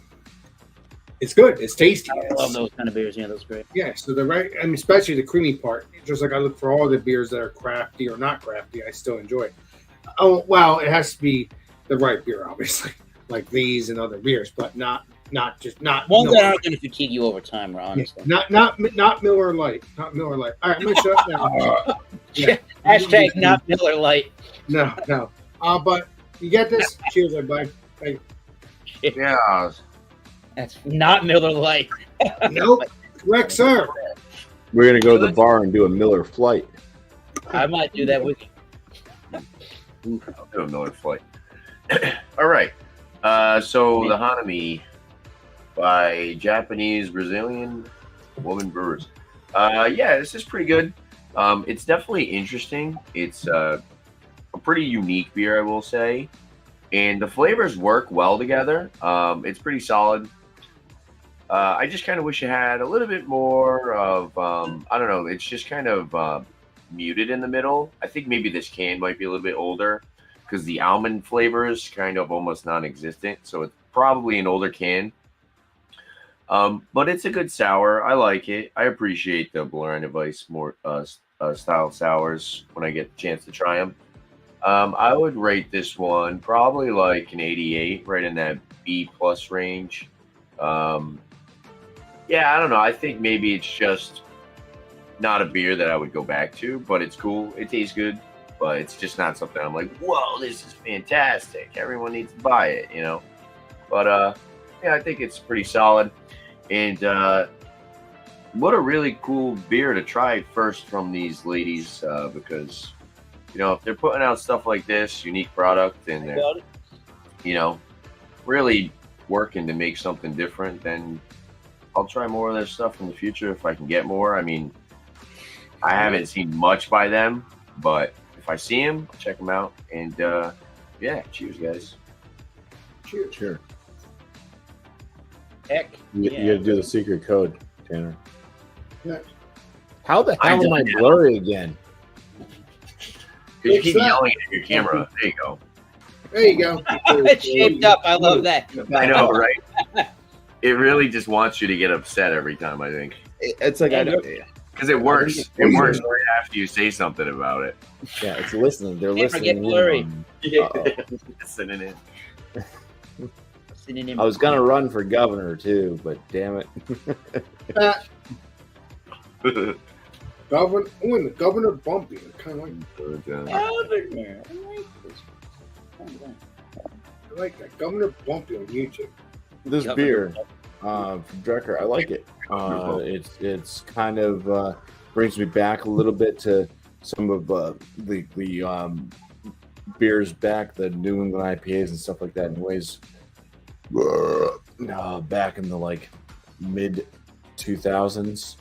Speaker 4: it's good. It's tasty.
Speaker 1: I love those kind of beers. Yeah, those great.
Speaker 4: Yeah, so I mean, especially the creamy part. Just like I look for all the beers that are crafty or not crafty, I still enjoy it. Oh, well, it has to be the right beer, obviously, like these and other beers, but not
Speaker 1: Ones
Speaker 4: Miller.
Speaker 1: that aren't going to fatigue you over time, honestly.
Speaker 4: Yeah, not Miller Lite, not Miller Lite. All right, I'm gonna shut down. Yeah.
Speaker 1: Hashtag not Miller Lite.
Speaker 4: No. But you get this. Cheers, everybody. Hey.
Speaker 3: Yeah.
Speaker 1: That's not Miller Lite.
Speaker 4: Nope. Correct, sir.
Speaker 5: We're gonna go to the bar and do a Miller Flight.
Speaker 1: I might do that with you.
Speaker 3: I'll do a Miller Flight. All right. So the Hanami by Japanese Brazilian woman brewers. Yeah, this is pretty good. It's definitely interesting. It's a pretty unique beer, I will say, and the flavors work well together. It's pretty solid. I just kind of wish it had a little bit more of I don't know. It's just kind of muted in the middle. I think maybe this can might be a little bit older because the almond flavor is kind of almost non-existent. So it's probably an older can. But it's a good sour. I like it. I appreciate the Blur Device more style sours when I get the chance to try them. I would rate this one probably like an 88, right in that B plus range. Yeah, I don't know. I think maybe it's just not a beer that I would go back to, but it's cool. It tastes good, but it's just not something I'm like, whoa, this is fantastic. Everyone needs to buy it, you know? But, yeah, I think it's pretty solid. And what a really cool beer to try first from these ladies because, you know, if they're putting out stuff like this, unique product, and they're, you know, really working to make something different, then I'll try more of their stuff in the future if I can get more. I mean, I haven't seen much by them, but if I see them, I'll check them out. And yeah, cheers, guys.
Speaker 5: Cheers.
Speaker 1: Heck,
Speaker 5: You got to do the secret code, Tanner.
Speaker 4: Yeah.
Speaker 5: How the hell am I blurry again?
Speaker 3: Because you keep yelling at your camera. There you go.
Speaker 4: There you go.
Speaker 1: it's shaped up. I love that.
Speaker 3: I know, right? It really just wants you to get upset every time, I think.
Speaker 5: It's like,
Speaker 3: Because it works. It works right after you say something about it.
Speaker 5: Yeah, it's listening. They're
Speaker 1: Can't forget
Speaker 5: listening.
Speaker 1: blurry.
Speaker 3: Listening in.
Speaker 5: I was gonna run for governor too, but damn it.
Speaker 4: Governor Bumpy. I kind of like
Speaker 1: Governor.
Speaker 4: I like that. Governor Bumpy on YouTube.
Speaker 5: This
Speaker 1: Governor
Speaker 5: beer from Drecker, I like it. It's kind of brings me back a little bit to some of the beers back, the New England IPAs and stuff like that in ways back in the like mid 2000s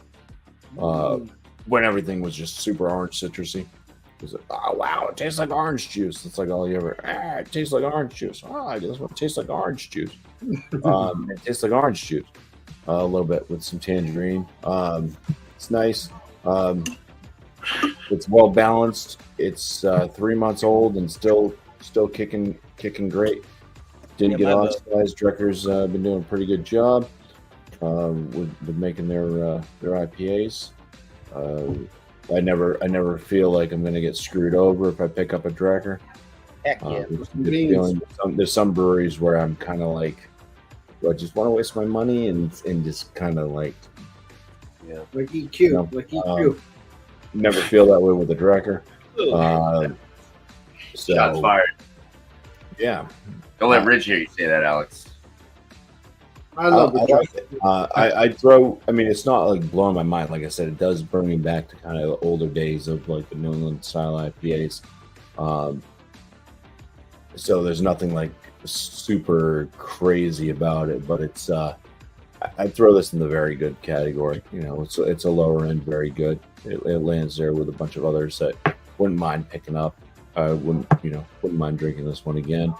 Speaker 5: when everything was just super orange citrusy. It was like, oh wow, it tastes like orange juice. It's like all you ever it tastes like orange juice. Oh, I guess it tastes like orange juice. It tastes like orange juice a little bit with some tangerine. It's nice. It's well balanced. It's 3 months old and still kicking great. Didn't get oxidized. Drecker's been doing a pretty good job with making their IPAs. I never feel like I'm going to get screwed over if I pick up a Drecker.
Speaker 1: Heck yeah.
Speaker 5: There's some breweries where I'm kind of like, do I just want to waste my money and just kind of like,
Speaker 3: yeah,
Speaker 4: like EQ, you know, like EQ.
Speaker 5: Never feel that way with a Drecker.
Speaker 3: Shots fired.
Speaker 5: Yeah.
Speaker 3: Don't let Rich hear you say that, Alex.
Speaker 4: I love
Speaker 5: I like it. I throw. I mean, it's not like blowing my mind. Like I said, it does bring me back to kind of the older days of like the New England style IPAs. So there's nothing like super crazy about it, but it's. I'd throw this in the very good category. You know, it's a lower end, very good. It lands there with a bunch of others that wouldn't mind picking up. I wouldn't mind drinking this one again.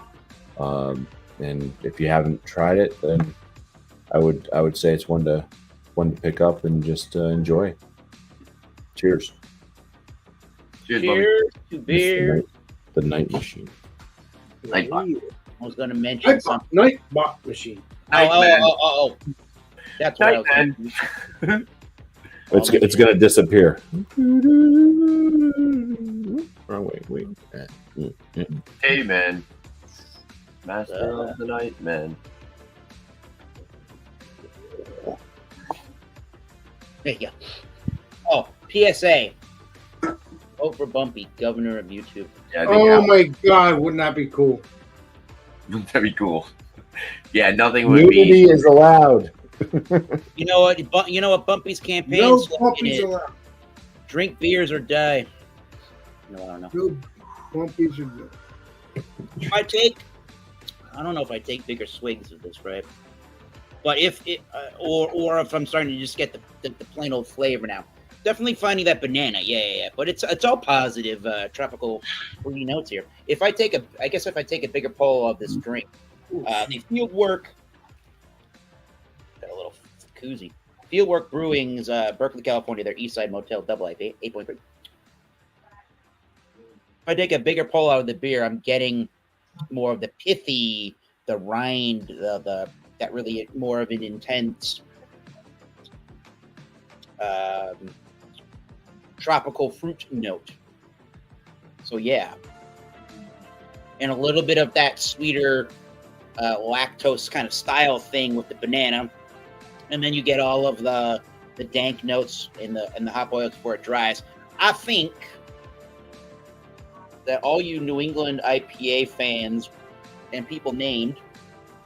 Speaker 5: And if you haven't tried it, then I would say it's one to pick up and just enjoy. Cheers.
Speaker 3: Cheers,
Speaker 1: Cheers to beer.
Speaker 5: The night machine.
Speaker 3: Nightbot.
Speaker 1: I was going to mention something.
Speaker 4: Nightbot machine.
Speaker 1: Oh. That's what I was
Speaker 3: Night,
Speaker 1: going to
Speaker 5: It's gonna disappear. Oh, wait.
Speaker 3: Hey, man. Master of the night, man.
Speaker 1: There you go. Oh, PSA. Vote for Bumpy, governor of YouTube.
Speaker 3: Yeah, I think
Speaker 4: Oh my God, wouldn't that be cool?
Speaker 3: wouldn't that be cool? Yeah, nothing would
Speaker 5: Nudity
Speaker 3: be.
Speaker 5: is allowed.
Speaker 1: You know what Bumpy's campaign
Speaker 4: No
Speaker 1: slogan
Speaker 4: puppies
Speaker 1: is?
Speaker 4: allowed.
Speaker 1: Drink beers or die. No, I don't know.
Speaker 4: No puppies allowed.
Speaker 1: I don't know if I take bigger swigs of this, right? But if it, or if I'm starting to just get the plain old flavor now, definitely finding that banana, yeah. But it's all positive, tropical fruity notes here. If I take a bigger pull of this drink, the Fieldwork, got a little koozie. Fieldwork Brewing's Berkeley, California, their Eastside Motel Double IPA, 8.3. If I take a bigger pull out of the beer, I'm getting more of the pithy, the rind, that really more of an intense tropical fruit note. So yeah, and a little bit of that sweeter lactose kind of style thing with the banana, and then you get all of the dank notes in the hop oils before it dries. I think that all you New England IPA fans and people named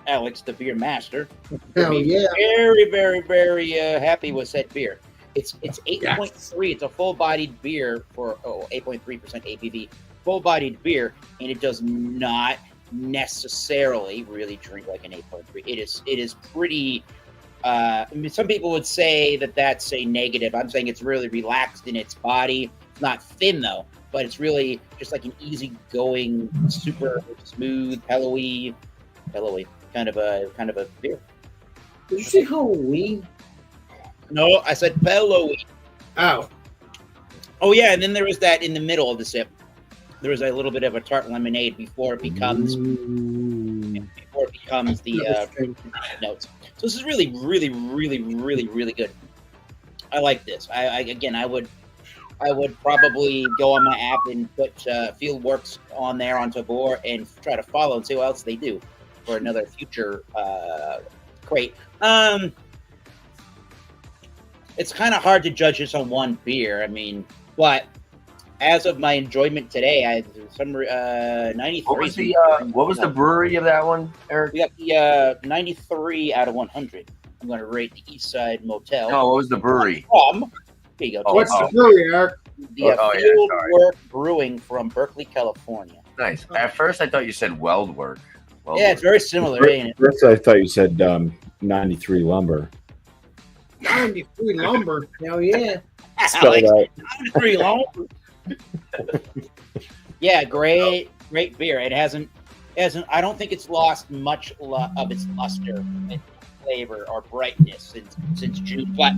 Speaker 1: Alex, the beer master,
Speaker 4: Hell yeah.
Speaker 1: very, very, very happy with said beer. It's 8.3. It's a full-bodied beer for 8.3% ABV. Full-bodied beer, and it does not necessarily really drink like an 8.3. It is pretty. I mean, some people would say that that's a negative. I'm saying it's really relaxed in its body. It's not thin though, but it's really just like an easy-going, super smooth, pillowy kind of a beer.
Speaker 4: Did you say Halloween?
Speaker 1: No, I said pillowy.
Speaker 4: Oh.
Speaker 1: Oh yeah, and then there was that in the middle of the sip. There was a little bit of a tart lemonade before it becomes the notes. So this is really, really, really, really, really good. I like this. I would probably go on my app and put Fieldworks on there on Tabor and try to follow and see what else they do for another future crate. It's kind of hard to judge this on one beer. I mean, but as of my enjoyment today, I some 93.
Speaker 3: What was the brewery of that one, Eric?
Speaker 1: We got the 93 out of 100. I'm going to rate the Eastside Motel.
Speaker 3: No, what was the brewery?
Speaker 1: Here you go.
Speaker 3: Oh,
Speaker 4: What's the brewery, Eric?
Speaker 1: The Fieldwork Brewing from Berkeley, California.
Speaker 3: Nice. At first, I thought you said Weldwork.
Speaker 1: Yeah, it's very similar, ain't it?
Speaker 5: First, I thought you said 93 lumber.
Speaker 4: 93 lumber. Hell yeah.
Speaker 5: Spelled out.
Speaker 1: 93 lumber. Yeah, great beer. It hasn't. I don't think it's lost much of its luster and flavor or brightness since June. But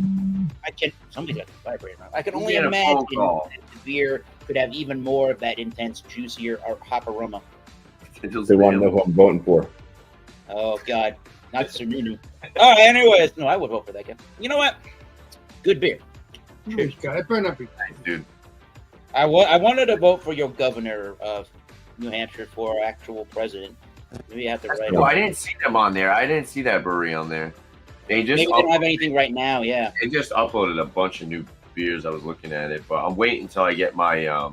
Speaker 1: somebody's got to vibrate around. I can only imagine that the beer could have even more of that intense, juicier or hop aroma.
Speaker 5: They want to know who I'm voting for.
Speaker 1: Oh God, not Sununu. All right. Anyways, no, I would vote for that guy. You know what? Good beer.
Speaker 4: Cheers. God, it better not be.
Speaker 3: Nice, dude.
Speaker 1: I wanted to vote for your governor of New Hampshire for actual president. Maybe I have to write.
Speaker 3: Cool. I didn't see them on there. I didn't see that brewery on there. Maybe they
Speaker 1: don't have anything right now. Yeah.
Speaker 3: They just uploaded a bunch of new beers. I was looking at it, but I'm waiting until I get my.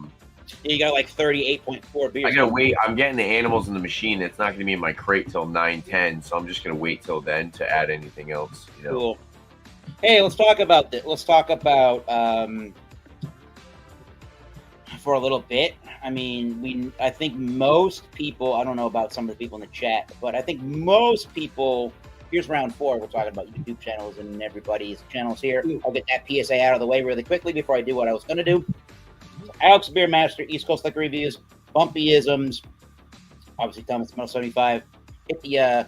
Speaker 1: You got like 38.4 beers.
Speaker 3: I gotta wait. I'm getting the animals in the machine. It's not gonna be in my crate till 9:10, so I'm just gonna wait till then to add anything else. You know.
Speaker 1: Cool. Hey, let's talk about this. Let's talk about for a little bit. I mean, I think most people. I don't know about some of the people in the chat, but I think most people. Here's round 4. We're talking about YouTube channels and everybody's channels here. I'll get that PSA out of the way really quickly before I do what I was going to do. So Alex Beer Master, East Coast Liquor Reviews. Bumpyisms. Obviously, Thomas Metal 75. Hit the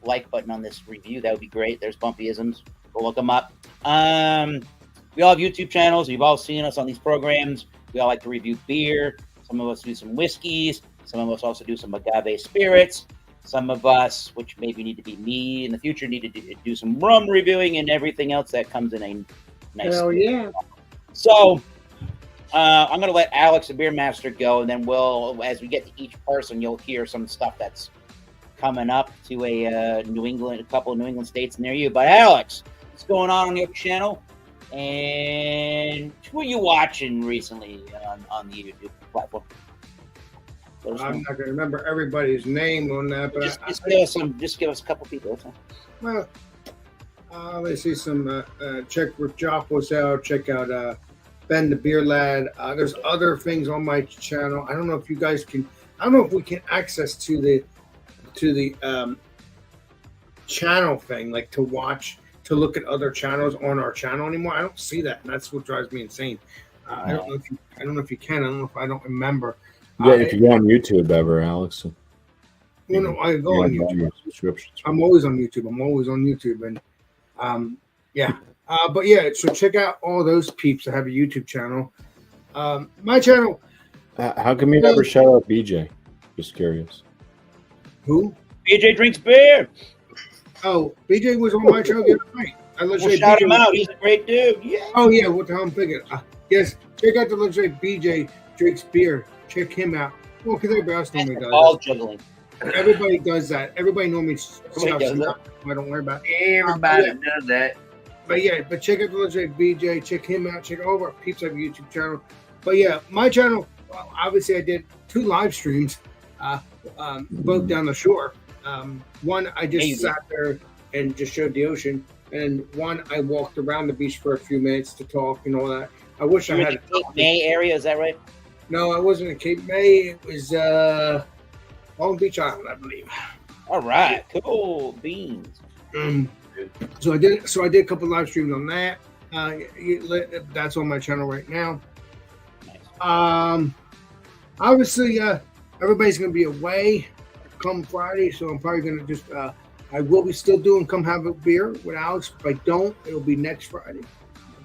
Speaker 1: like button on this review. That would be great. There's Bumpyisms. Go look them up. We all have YouTube channels. You've all seen us on these programs. We all like to review beer. Some of us do some whiskeys. Some of us also do some agave spirits. Some of us, which maybe need to be me in the future, need to do some rum reviewing and everything else that comes in a nice.
Speaker 4: Hell yeah.
Speaker 1: So I'm going to let Alex, the beer master, go, and then we'll, as we get to each person, you'll hear some stuff that's coming up to a couple of New England states near you. But Alex, what's going on your channel? And who are you watching recently on the YouTube platform?
Speaker 4: I'm not gonna remember everybody's name on that, but
Speaker 1: just give us a couple people.
Speaker 4: Well, let's see some. Check Rick Joppos out. Check out Ben the Beer Lad. There's other things on my channel. I don't know if you guys can. I don't know if we can access to the channel thing, like to look at other channels on our channel anymore. I don't see that, and that's what drives me insane. I don't know if you can. I don't know if I don't remember.
Speaker 5: Yeah, if you go on YouTube ever, Alex.
Speaker 4: You know, I go on YouTube. I'm always on YouTube. And yeah. But yeah, so check out all those peeps that have a YouTube channel. My channel.
Speaker 5: How come you never shout out BJ? Just curious.
Speaker 4: Who?
Speaker 1: BJ drinks beer.
Speaker 4: Oh, BJ was on my channel the other night.
Speaker 1: We'll shout him out. He's a great dude. Yeah.
Speaker 4: Oh yeah, what the hell I'm thinking? Yes, check out the legendary BJ drinks beer. Check him out. Well, because everybody else normally does.
Speaker 1: All juggling.
Speaker 4: Everybody does that. Everybody normally stuffs it up. I don't worry about it.
Speaker 3: Everybody does that.
Speaker 4: But yeah, but check out the legendary BJ. Check him out. Check all of our peeps on YouTube channel. But yeah, my channel. Well, obviously, I did 2 live streams, both down the shore. One I just sat there and just showed the ocean, and one I walked around the beach for a few minutes to talk and all that. I wish I had
Speaker 1: a Cape May area. Is that right?
Speaker 4: No, I wasn't in Cape May. It was Long Beach Island, I believe.
Speaker 1: All right, cool beans.
Speaker 4: So I did a couple live streams on that. That's on my channel right now. Nice. Obviously, everybody's gonna be away come Friday, so I'm probably gonna just I will be still doing Come Have a Beer with Alex. If I don't, it'll be next Friday.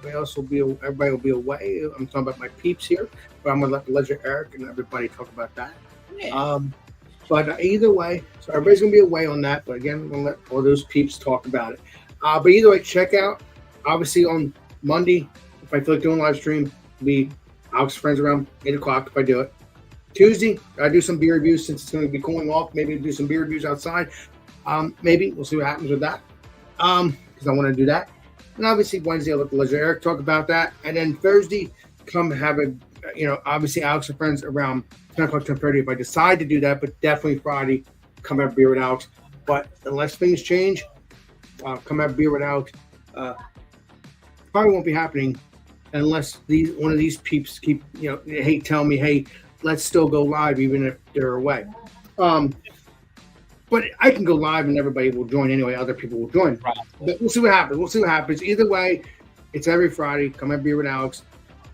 Speaker 4: Everybody will be away. I'm talking about my peeps here, but I'm gonna let the legend Eric and everybody talk about that. Yeah. But either way, so everybody's gonna be away on that. But again, I'm gonna let all those peeps talk about it. But either way, check out. Obviously on Monday, if I feel like doing a live stream, be Alex Friends around 8 o'clock if I do it. Tuesday, I do some beer reviews since it's going to be cooling off. Maybe do some beer reviews outside. Maybe we'll see what happens with that. Because I want to do that. And obviously Wednesday, I'll let the legend Eric talk about that. And then Thursday, come have a, obviously Alex and Friends around 10 o'clock, 10:30 if I decide to do that. But definitely Friday, come have a beer with Alex. But unless things change, come have a beer with Alex. Probably won't be happening unless one of these peeps keep, tell me, hey, let's still go live even if they're away. But I can go live and everybody will join anyway. Other people will join. Right. But we'll see what happens. Either way, it's every Friday. Come have beer with Alex.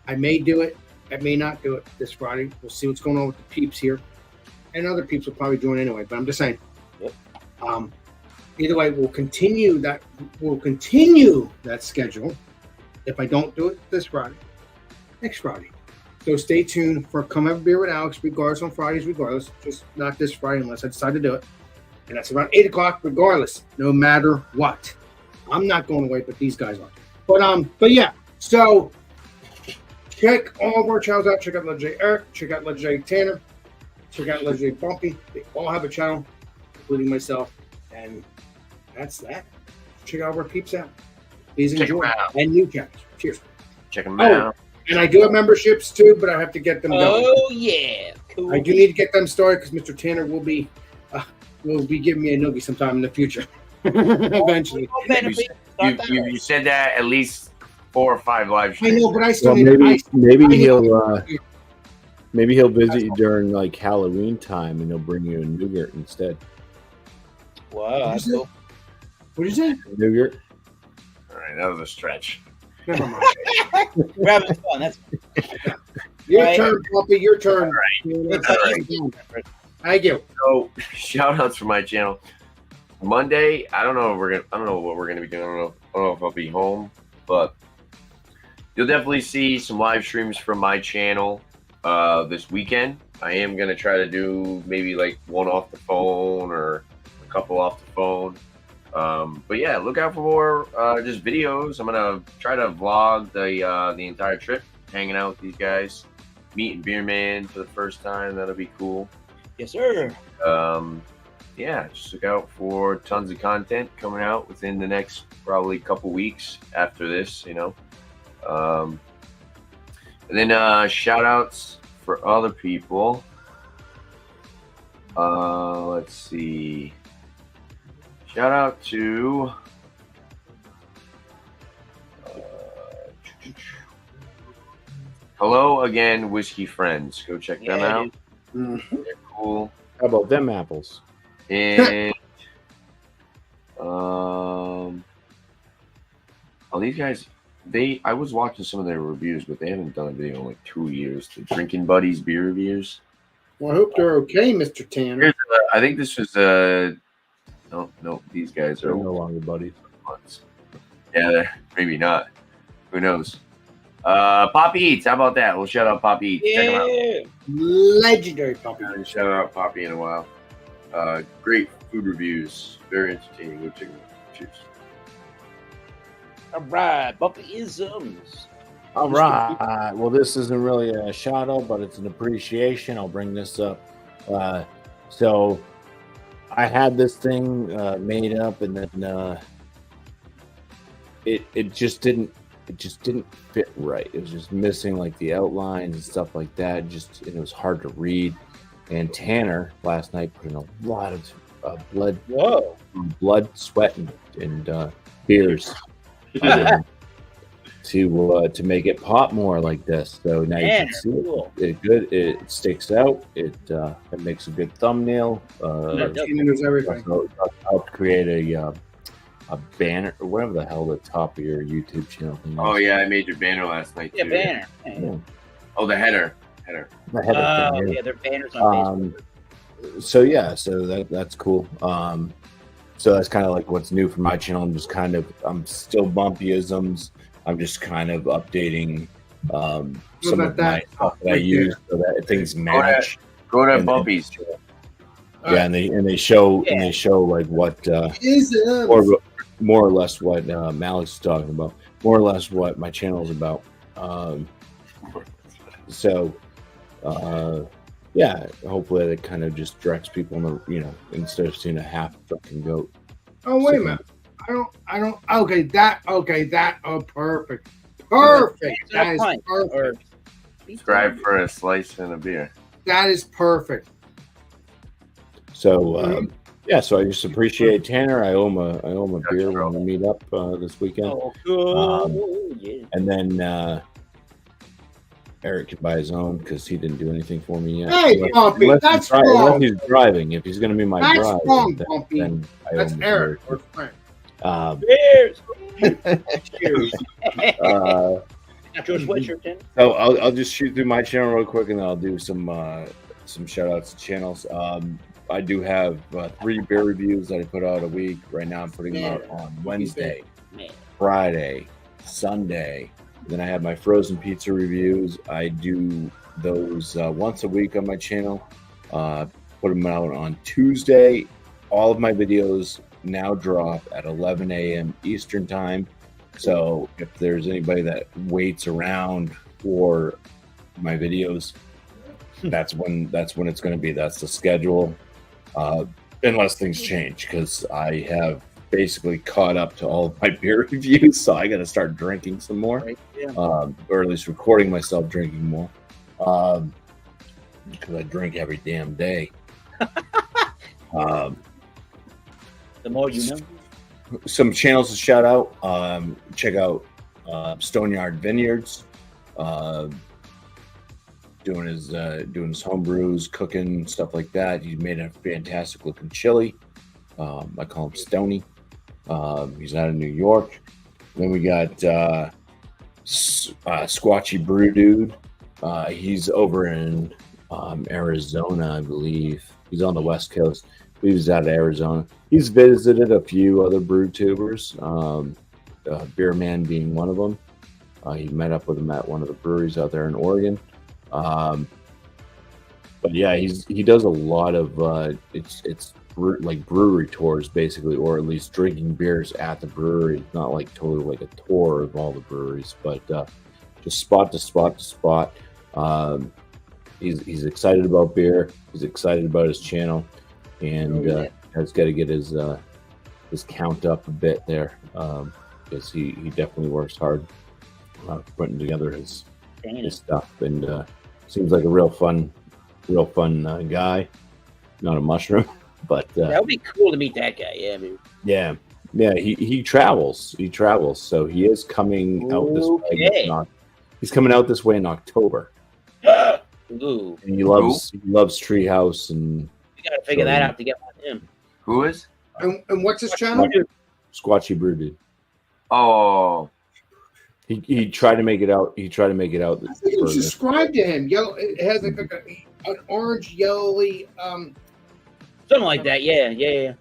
Speaker 4: I may do it. I may not do it this Friday. We'll see what's going on with the peeps here. And other peeps will probably join anyway. But I'm just saying. Yep. Either way, we'll continue that schedule. If I don't do it this Friday, next Friday. So stay tuned for Come Have a Beer with Alex, regardless on Fridays, just not this Friday unless I decide to do it. And that's around 8 o'clock, regardless, no matter what. I'm not going away, but these guys are. But yeah, so check all of our channels out. Check out Legendary Eric, check out Legendary Tanner, check out Legendary Bumpy. They all have a channel, including myself. And that's that. Check out our peeps out. Please enjoy. And new channels. Cheers.
Speaker 3: Check them out.
Speaker 4: And I do have memberships too, but I have to get them going.
Speaker 1: Oh yeah, cool.
Speaker 4: I do need to get them started because Mr. Tanner will be giving me a noogie sometime in the future. Eventually.
Speaker 3: You said that at least 4 or 5 live streams.
Speaker 4: I know, but I still
Speaker 5: maybe he'll visit you during like Halloween time and he'll bring you a nougat instead.
Speaker 1: Wow, that's cool.
Speaker 4: What did you say?
Speaker 5: Nougat.
Speaker 3: All right, that was a stretch.
Speaker 4: Never mind.
Speaker 1: We're having fun. That's
Speaker 4: Your
Speaker 1: Right.
Speaker 4: turn, Puppy. Your turn. Thank you.
Speaker 3: So shout outs for my channel. Monday, I don't know what we're gonna be doing. I don't know if I'll be home, but you'll definitely see some live streams from my channel this weekend. I am gonna try to do maybe like one off the phone or a couple off the phone. But yeah, look out for more just videos. I'm gonna try to vlog the entire trip, hanging out with these guys, meeting Beer Man for the first time. That'll be cool.
Speaker 1: Yes, sir.
Speaker 3: Yeah, just look out for tons of content coming out within the next probably couple weeks after this, you know. And then shout outs for other people. Let's see. Shout out to Hello Again Whiskey Friends. Go check them out. They're cool.
Speaker 5: How about them apples?
Speaker 3: And oh, these guys, I was watching some of their reviews, but they haven't done a video in like 2 years. The Drinking Buddies beer reviews.
Speaker 4: Well, I hope they're okay, Mr. Tanner.
Speaker 3: I think this was no, these guys are
Speaker 5: They're no longer buddies.
Speaker 3: Yeah, maybe not. Who knows? Poppy Eats. How about that? We'll shout out Poppy Eats. Check them out.
Speaker 4: Legendary Puppy.
Speaker 3: I haven't shouted out Poppy in a while. Great food reviews. Very entertaining. Go check them out. Cheers.
Speaker 1: All right, Buffy-isms.
Speaker 5: All right. Well, this isn't really a shout out, but it's an appreciation. I'll bring this up. So I had this thing made up, and then it just didn't fit right. It was just missing like the outlines and stuff like that. It was hard to read. And Tanner last night put in a lot of blood, sweat, and tears to make it pop more like this. So now you can see it good. It sticks out. It makes a good thumbnail.
Speaker 4: There's everything.
Speaker 5: I'll create a banner or whatever the hell the top of your YouTube channel thing is.
Speaker 3: Oh yeah, I made your banner last night too.
Speaker 1: Yeah, banner.
Speaker 5: Yeah.
Speaker 3: Oh, the header.
Speaker 5: The header thing,
Speaker 1: Yeah, they're banners on Facebook.
Speaker 5: So that's cool. So that's kind of like what's new for my channel. I'm still bumpyisms. I'm just kind of updating some of my stuff that I use so that things match.
Speaker 3: Go to Bumpies.
Speaker 5: Yeah, and they show like what more or less what Malik's talking about. More or less what my channel is about. Yeah, hopefully that kind of just directs people in the, instead of seeing a half fucking goat.
Speaker 4: Oh, wait a minute. I don't. Okay, that. Oh, perfect. Perfect. That is perfect.
Speaker 3: Subscribe for a slice and a beer.
Speaker 4: That is perfect.
Speaker 5: So, so I just appreciate Tanner. I owe him a beer when we meet up this weekend.
Speaker 1: Oh, cool. Yeah.
Speaker 5: And then Eric can buy his own because he didn't do anything for me yet.
Speaker 4: Hey, Bumpy, that's wrong.
Speaker 5: Unless he's driving. If he's going to be my
Speaker 4: That's
Speaker 5: drive,
Speaker 4: wrong, Bumpy.
Speaker 5: then I owe
Speaker 4: That's
Speaker 5: him a
Speaker 4: Eric.
Speaker 5: beer.
Speaker 4: We're friends.
Speaker 1: Cheers.
Speaker 4: Cheers.
Speaker 1: Got your sweatshirt, Tim?
Speaker 5: So I'll just shoot through my channel real quick, and then I'll do some shout outs to channels. I do have 3 beer reviews that I put out a week. Right now I'm putting them out on Wednesday, Friday, Sunday. Then I have my frozen pizza reviews. I do those once a week on my channel. Put them out on Tuesday. All of my videos now drop at 11 a.m. Eastern time. So if there's anybody that waits around for my videos, that's when it's going to be. That's the schedule. Unless things change, because I have basically caught up to all of my beer reviews, so I got to start drinking some more, or at least recording myself drinking more, because I drink every damn day.
Speaker 1: The more you know.
Speaker 5: Some channels to shout out. Check out Stoneyard Vineyards. Doing his home brews, cooking, stuff like that. He made a fantastic looking chili. I call him Stoney. He's out of New York. Then we got Squatchy Brew Dude. He's over in Arizona, I believe. He's on the West Coast. He was out of Arizona. He's visited a few other brew tubers, Beer Man being one of them. He met up with him at one of the breweries out there in Oregon. But yeah, he does a lot of it's like brewery tours basically, or at least drinking beers at the brewery. Not like totally like a tour of all the breweries, but just spot to spot to spot. He's excited about beer. He's excited about his channel, and has got to get his count up a bit there, because he definitely works hard putting together his stuff, and seems like a real fun guy. Not a mushroom, but
Speaker 1: that would be cool to meet that guy. Yeah, man.
Speaker 5: Yeah. He travels. So he is coming out this way. He's coming out this way in October.
Speaker 1: Ooh.
Speaker 5: And he loves Treehouse, and
Speaker 1: we gotta figure that out to get with him.
Speaker 3: Who is?
Speaker 4: And what's his channel?
Speaker 5: Squatchy Brew Dude.
Speaker 3: Oh,
Speaker 5: he tried to make it out. He tried to make it out.
Speaker 4: I think you subscribe to him. Yellow. It has like an orange, yellowy.
Speaker 1: Something like that. Yeah.
Speaker 4: Yeah,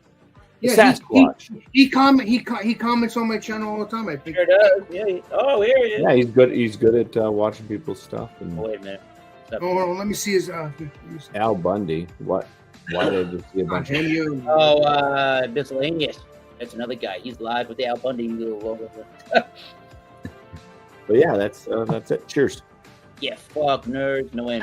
Speaker 5: Sasquatch.
Speaker 4: He comments on my channel all the time. I think.
Speaker 1: Sure does. Yeah. Oh, here he is.
Speaker 5: Yeah, he's good. He's good at watching people's stuff. And
Speaker 1: Wait a minute.
Speaker 4: Oh, let me see his.
Speaker 5: Al Bundy. What? Why did I just see a bunch of?
Speaker 1: Miscellaneous. That's another guy. He's live with the Al Bundy.
Speaker 5: But yeah, that's it. Cheers.
Speaker 1: Yeah, fuck nerds. No way.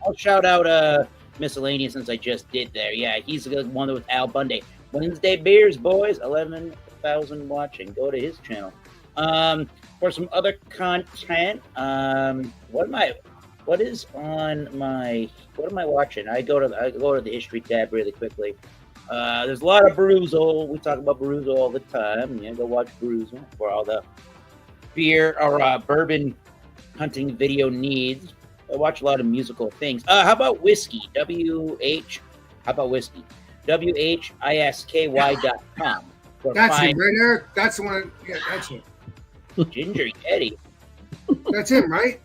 Speaker 1: I'll shout out Miscellaneous since I just did there. Yeah, he's the one with Al Bundy. Wednesday Beers, boys. 11,000 watching. Go to his channel. For some other content, what am I watching? I go to the history tab really quickly. There's a lot of Bruzel. We talk about Bruzel all the time. Yeah, go watch Bruzel for all the beer or bourbon hunting video needs. I watch a lot of musical things. How about whiskey? How about whiskey? WHISKY.com.
Speaker 4: That's him right there. That's the one. Yeah, that's him.
Speaker 1: Ginger Yeti.
Speaker 4: That's him, right?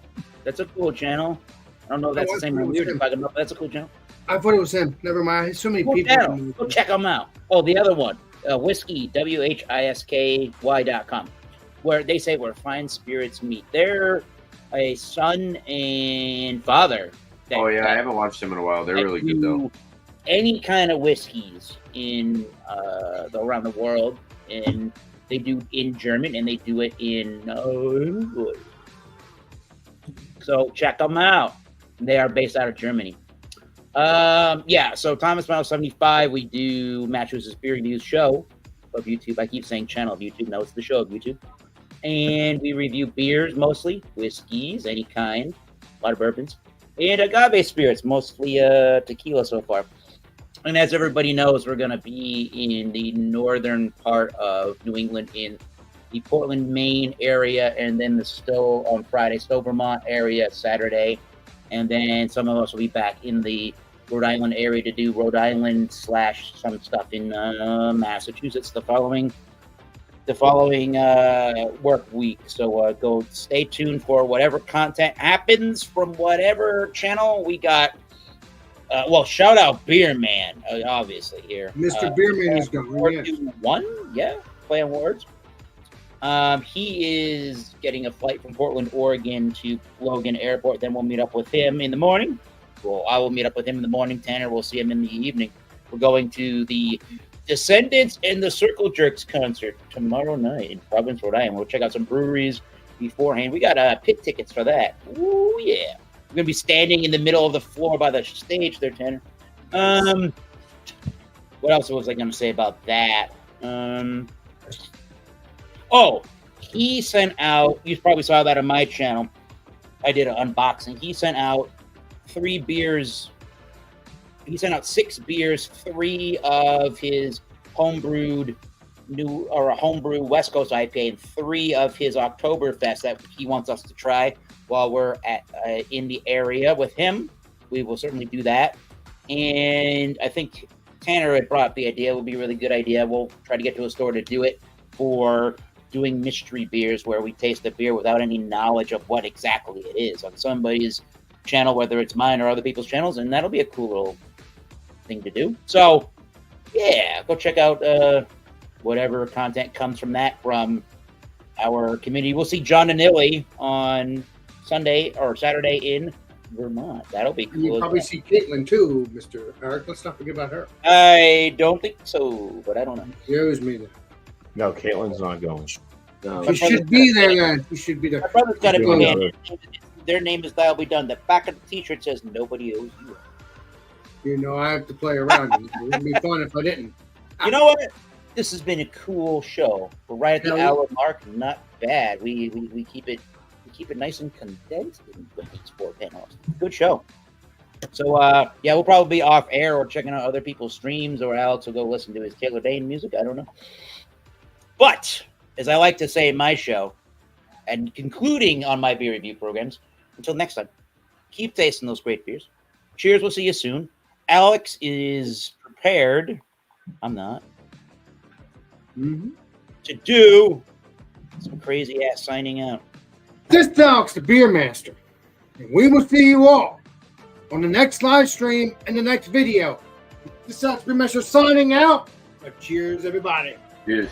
Speaker 1: That's a cool channel. I don't know if that's the same one we were talking about, but that's a cool channel.
Speaker 4: I thought it was him. Never mind. So many
Speaker 1: Cool
Speaker 4: people.
Speaker 1: channel. Go check them out. Oh, the other one, whiskey, WHISKY.com, where they say where fine spirits meet. They're a son and father.
Speaker 3: I haven't watched them in a while. They're really good though.
Speaker 1: Any kind of whiskeys in around the world, and they do in German and they do it in English. So check them out. They are based out of Germany. So Thomas Miles 75, we do Massachusetts Beer Reviews show of YouTube. I keep saying channel of YouTube. No, it's the show of YouTube. And we review beers mostly, whiskeys, any kind, a lot of bourbons, and agave spirits, mostly tequila so far. And as everybody knows, we're going to be in the northern part of New England in the Portland, Maine area, and then the Stowe on Friday, Stowe, Vermont area Saturday. And then some of us will be back in the Rhode Island area to do Rhode Island / some stuff in Massachusetts the following work week. So go stay tuned for whatever content happens from whatever channel we got. Shout out Beer Man, obviously here.
Speaker 4: Mr. Beerman is going.
Speaker 1: Yeah, playing words. He is getting a flight from Portland, Oregon to Logan Airport. Then we'll meet up with him in the morning. I will meet up with him in the morning. Tanner will see him in the evening. We're going to the Descendants and the Circle Jerks concert tomorrow night in Providence, Rhode Island. We'll check out some breweries beforehand. We got pit tickets for that. Ooh, yeah. We're going to be standing in the middle of the floor by the stage there, Tanner. What else was I going to say about that? He sent out, you probably saw that on my channel. I did an unboxing. He sent out 3 beers. He sent out 6 beers, 3 of his homebrew West Coast IPA, and 3 of his Oktoberfest that he wants us to try while we're in the area with him. We will certainly do that. And I think Tanner had brought up the idea. It would be a really good idea. We'll try to get to a store to do it for doing mystery beers where we taste the beer without any knowledge of what exactly it is. On somebody's channel, whether it's mine or other people's channels, and that'll be a cool little thing to do. So, yeah, go check out whatever content comes from that from our community. We'll see John and Illy on Sunday or Saturday in Vermont. That'll be cool.
Speaker 4: You'll probably see Caitlin too, Mr. Eric. Let's not forget about her.
Speaker 1: I don't think so, but I don't know.
Speaker 4: She owes me that.
Speaker 5: No, Caitlin's not going.
Speaker 3: No.
Speaker 4: She should be there, man. She should be there.
Speaker 1: My brother's got to be
Speaker 5: Yeah.
Speaker 1: man. Their name is "That'll Be Done." The back of the T-shirt says "Nobody owes you."
Speaker 4: You know, I have to play around. It wouldn't be fun if I didn't.
Speaker 1: You know what? This has been a cool show. We're right at the
Speaker 4: Yeah.
Speaker 1: hour mark. Not bad. We keep it nice and condensed in these 4 panels. Good show. So yeah, we'll probably be off air or checking out other people's streams, or Alex will go listen to his Taylor Dane music. I don't know. But as I like to say in my show, and concluding on my beer review programs, until next time, keep tasting those great beers. Cheers. We'll see you soon. Alex is prepared. I'm not. To do some crazy ass signing out.
Speaker 4: This is Alex, the Beer Master. And we will see you all on the next live stream and the next video. This is Alex, Beer Master, signing out. But cheers, everybody.
Speaker 3: Cheers.